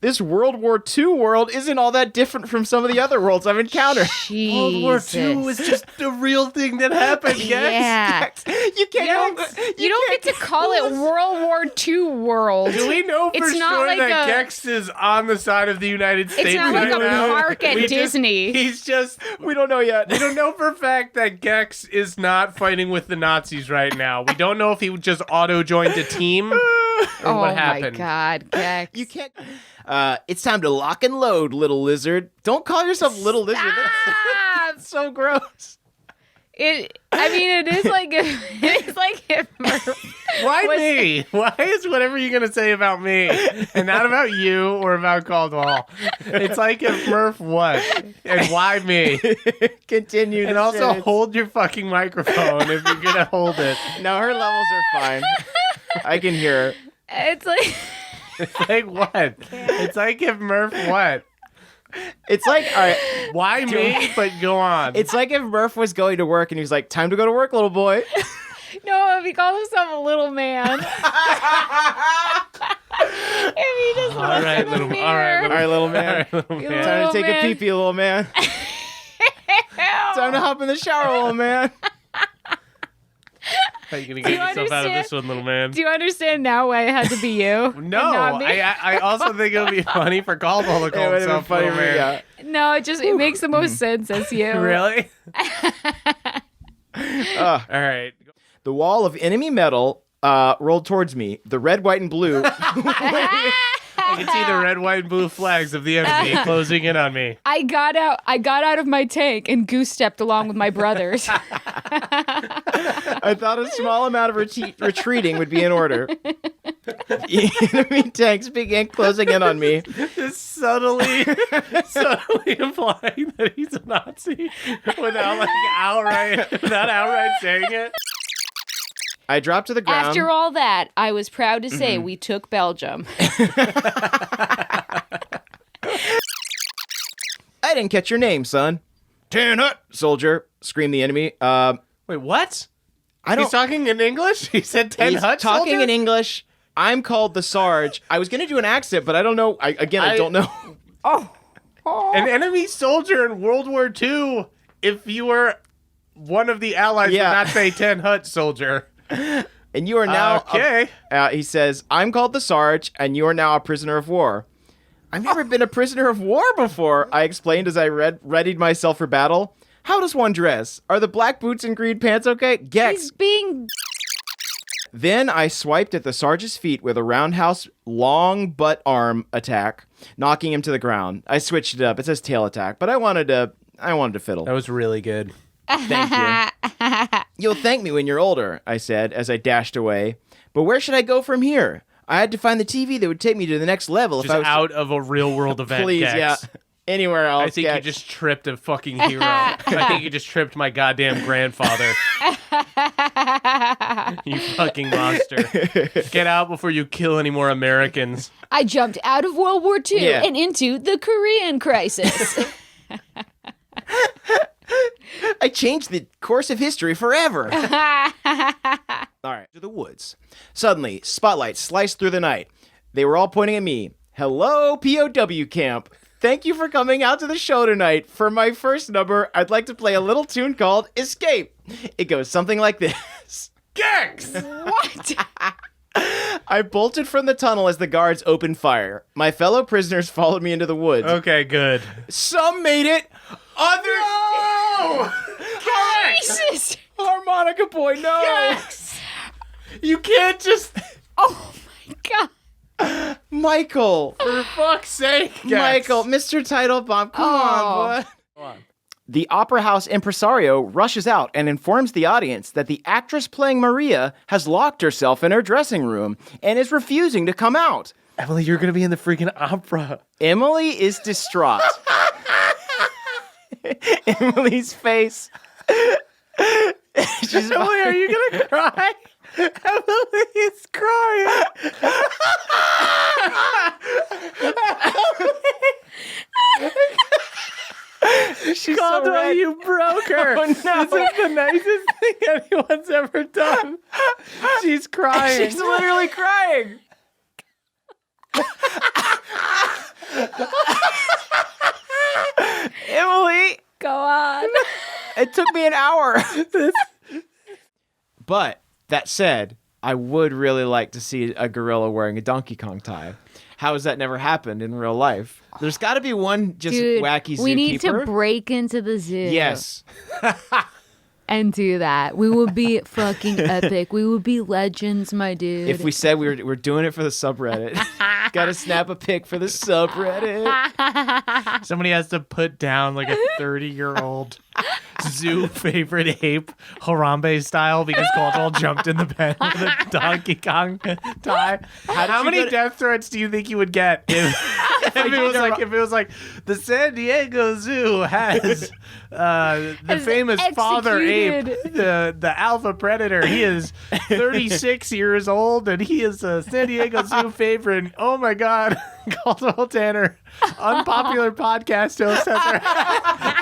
This World War II world isn't all that different from some of the other worlds I've encountered. World War II was just a real thing that happened, guys. Yeah. You can't. You don't get to call it World War II world. Do we know for It's not sure like that a- Gex is on the side of the United States It's not like right a now? park at We just- Disney. He's just... We don't know yet. We don't know for a fact that Gex is not fighting with the Nazis right now. We don't know if he just auto-joined a team or Oh what my happened. God, Gex. You can't. It's time to lock and load, little lizard. Don't call yourself little lizard. That's so gross. It is like if Murph Why was- me? Why is whatever you're going to say about me and not about you or about Caldwell? It's like if Murph what? And why me? Continue. And to also sentence. hold your fucking microphone if you're going to hold it. No, her levels are fine. I can hear her. it's like It's like what? It's like if Murph what? It's like, all right. Why me? But go on. It's like if Murph was going to work and he was like, "Time to go to work, little boy." no, if he calls himself a little man. If he just all looks right, in the little. mirror. All right, All right, little man. little You man. Time to take man. a pee-pee, little man. Time to hop in the shower, little man. How you gonna get yourself out of this one, little man? Do you understand now why it had to be you? No, and not me? I also think it'll be funny for Caldwell to call himself little man. Yeah. No, it makes the most sense as you. Really? All right. The wall of enemy metal rolled towards me. The red, white, and blue. I can see the red, white, and blue flags of the enemy closing in on me. I got out of my tank and goose stepped along with my brothers. I thought a small amount of retreating would be in order. Enemy tanks began closing in on me. Just subtly implying that he's a Nazi without outright saying it. I dropped to the ground. After all that, I was proud to say we took Belgium. I didn't catch your name, son. Tan Hut, soldier, screamed the enemy. Wait, what? He's talking in English? He said 10 He's Hut talking soldier? in English. I'm called the Sarge. I was going to do an accent, but I don't know. I don't know. An enemy soldier in World War II, if you were one of the allies, would not say 10 Hut soldier. And you are now... Okay. He says, I'm called the Sarge, and you are now a prisoner of war. I've never been a prisoner of war before, I explained as I readied myself for battle. How does one dress? Are the black boots and green pants okay? Gex. He's being... Then I swiped at the Sarge's feet with a roundhouse long butt arm attack, knocking him to the ground. I switched it up. It says tail attack, but I wanted to fiddle. That was really good. Thank you. You'll thank me when you're older, I said as I dashed away. But where should I go from here? I had to find the TV that would take me to the next level Just if I was out of a real world event, Please, Gex. yeah. Anywhere else. I think you just tripped a fucking hero. I think you just tripped my goddamn grandfather. You fucking monster. Get out before you kill any more Americans. I jumped out of World War II Yeah. and into the Korean crisis. I changed the course of history forever. All right, to the woods. Suddenly, spotlights sliced through the night. They were all pointing at me. Hello, POW camp. Thank you for coming out to the show tonight. For my first number, I'd like to play a little tune called Escape. It goes something like this. Gex! What? I bolted from the tunnel as the guards opened fire. My fellow prisoners followed me into the woods. Okay, good. Some made it. Others... No! Jesus! Harmonica boy, no! Gex! You can't just... Oh my God. Michael! For fuck's sake, Gex. Michael, Mr. Title Bomb, come on, boy. The Opera House impresario rushes out and informs the audience that the actress playing Maria has locked herself in her dressing room and is refusing to come out. Emily, you're going to be in the freaking opera. Emily is distraught. Emily's face. She's Emily, are you going to cry? Emily is crying. She's Caldwell, so red. you broke her. Oh, no. This is the nicest thing anyone's ever done. She's crying. She's literally crying. Emily, Go on. it took me an hour. But that said, I would really like to see a gorilla wearing a Donkey Kong tie. How has that never happened in real life? There's got to be one just Dude, wacky zookeeper. we need to break into the zoo. Yes. And do that. We would be fucking epic. We would be legends, my dude. If we said we're doing it for the subreddit. Got to snap a pic for the subreddit. Somebody has to put down like a 30-year-old zoo favorite ape, Harambe style, because Caldwell jumped in the pen with a Donkey Kong tie. How many death threats do you think you would get if it was like the San Diego Zoo has the famous father ape, the alpha predator? He is 36 years old and he is a San Diego Zoo favorite. Oh my God, Caldwell Tanner, unpopular podcast host,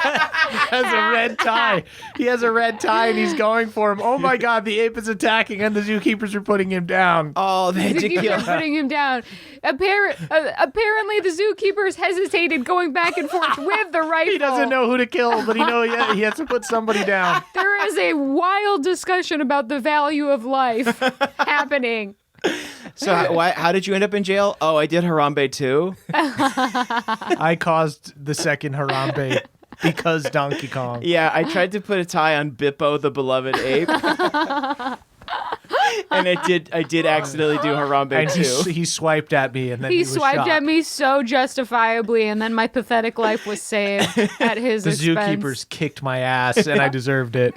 has a red tie. He has a red tie and he's going for him. Oh my God, the ape is attacking and the zookeepers are putting him down. Oh, they had to kill Zookeepers putting him down. Apparently, the zookeepers hesitated going back and forth with the rifle. He doesn't know who to kill, but he has to put somebody down. There is a wild discussion about the value of life happening. So how did you end up in jail? Oh, I did Harambe too. I caused the second Harambe because Donkey Kong. Yeah, I tried to put a tie on Bippo, the beloved ape. And I did accidentally do Harambe And too. he swiped at me and then He was swiped shot. at me so justifiably, and then my pathetic life was saved at his The expense. zookeepers kicked my ass and I deserved it.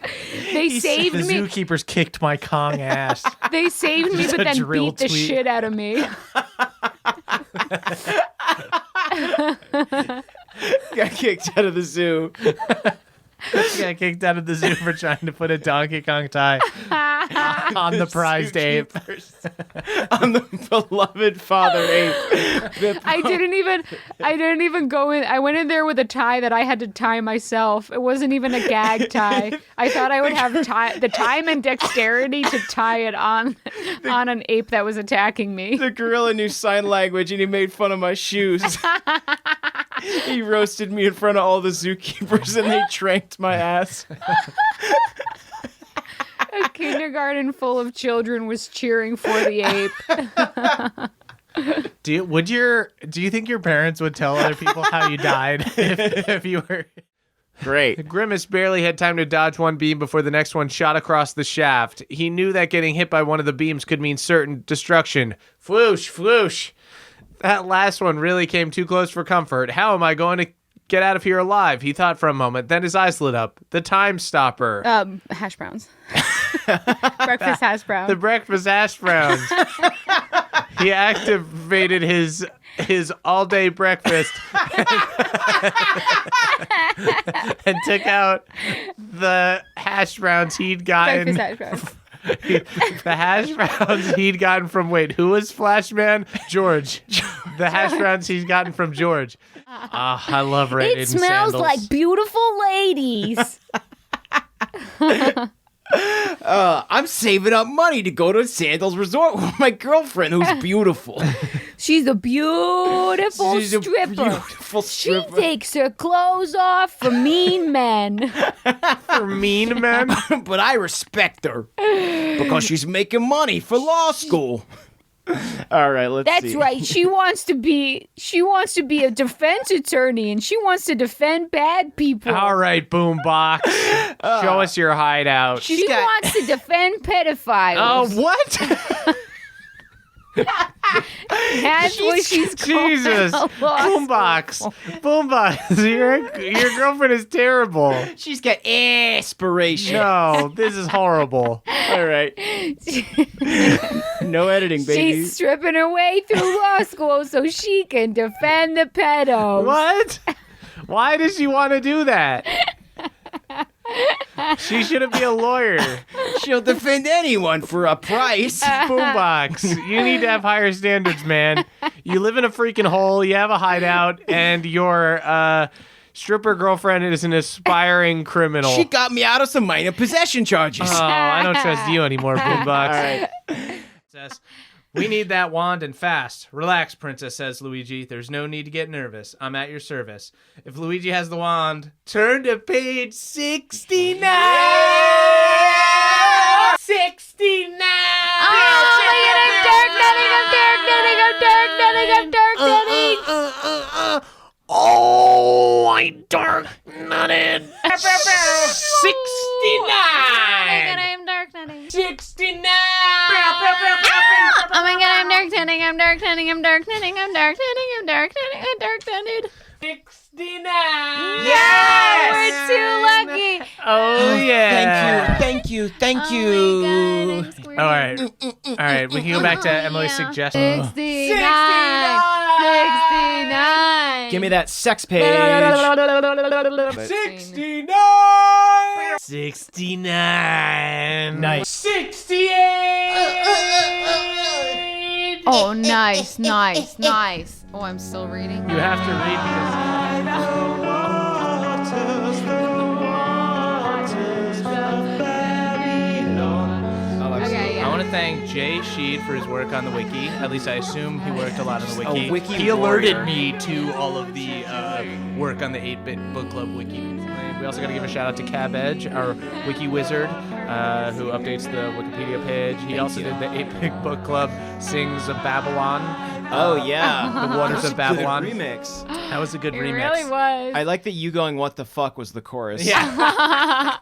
They saved The me. zookeepers kicked my Kong ass. They saved me, Just but a then drill beat the tweet. shit out of me. Got kicked out of the zoo. Got kicked out of the zoo for trying to put a Donkey Kong tie on the prized ape. On the beloved father ape. I didn't even go in. I went in there with a tie that I had to tie myself. It wasn't even a gag tie. I thought I would have the time and dexterity to tie it on an ape that was attacking me. The gorilla knew sign language and he made fun of my shoes. He roasted me in front of all the zookeepers and they tranked my ass. A kindergarten full of children was cheering for the ape. Do you think your parents would tell other people how you died if you were? Great. Grimace barely had time to dodge one beam before the next one shot across the shaft. He knew that getting hit by one of the beams could mean certain destruction. Floosh, floosh. That last one really came too close for comfort. How am I going to get out of here alive? He thought for a moment, then his eyes lit up. The time stopper. Hash browns. Breakfast hash browns. The breakfast hash browns. He activated his all-day breakfast and took out the hash browns he'd gotten. Breakfast hash browns. The hash browns he'd gotten from, who was Flashman? George. The hash browns he's gotten from George. I love Reddit. It smells sandals. like beautiful ladies. I'm saving up money to go to Sandals Resort with my girlfriend, who's beautiful. She's a beautiful She's a stripper. beautiful She stripper. takes her clothes off for mean men. For mean men. But I respect her because she's making money for law school. All right, let's see. That's right. She wants to be a defense attorney, and she wants to defend bad people. All right, Boombox. Show us your hideout. She wants to defend pedophiles. Oh, what? That's what she's called. Jesus. Boombox. Boombox. Your girlfriend is terrible. She's got aspiration. No, this is horrible. All right. No editing, baby. She's stripping her way through law school so she can defend the pedos. What? Why does she want to do that? She shouldn't be a lawyer. She'll defend anyone for a price. Boombox, you need to have higher standards, man. You live in a freaking hole, you have a hideout, and your stripper girlfriend is an aspiring criminal. She got me out of some minor possession charges. Oh, I don't trust you anymore, Boombox. All right. Princess, we need that wand and fast. Relax, Princess, says Luigi. There's no need to get nervous. I'm at your service. If Luigi has the wand, turn to page 69. 69! Oh, I dark nutted. 69! I'm dark nutting. 69! Oh my god, I'm dark nutting. I'm dark nutting. I'm dark nutting. I'm dark nutting. I'm dark nutting. I'm dark nutted. 69! Yes! We're too lucky. Oh, yeah. Thank you. Oh my god, All right. All right, we can go back to Emily's suggestion. 69. 69. Give me that sex page. 69! 69! Nice. 68! Oh, nice, nice, nice. Oh, I'm still reading. You have to read because... I want to thank Jay Sheed for his work on the wiki. At least I assume he worked a lot on the wiki. Wiki he alerted warrior. me to all of the work on the 8-Bit Book Club wiki. We also got to give a shout out to Cab Edge, our wiki wizard, who updates the Wikipedia page. He also did the 8-Bit Book Club Sings of Babylon. Oh yeah, The Waters of Babylon. Good remix. That was a good It remix. really was. I like that you going "What the fuck" was the chorus. Yeah.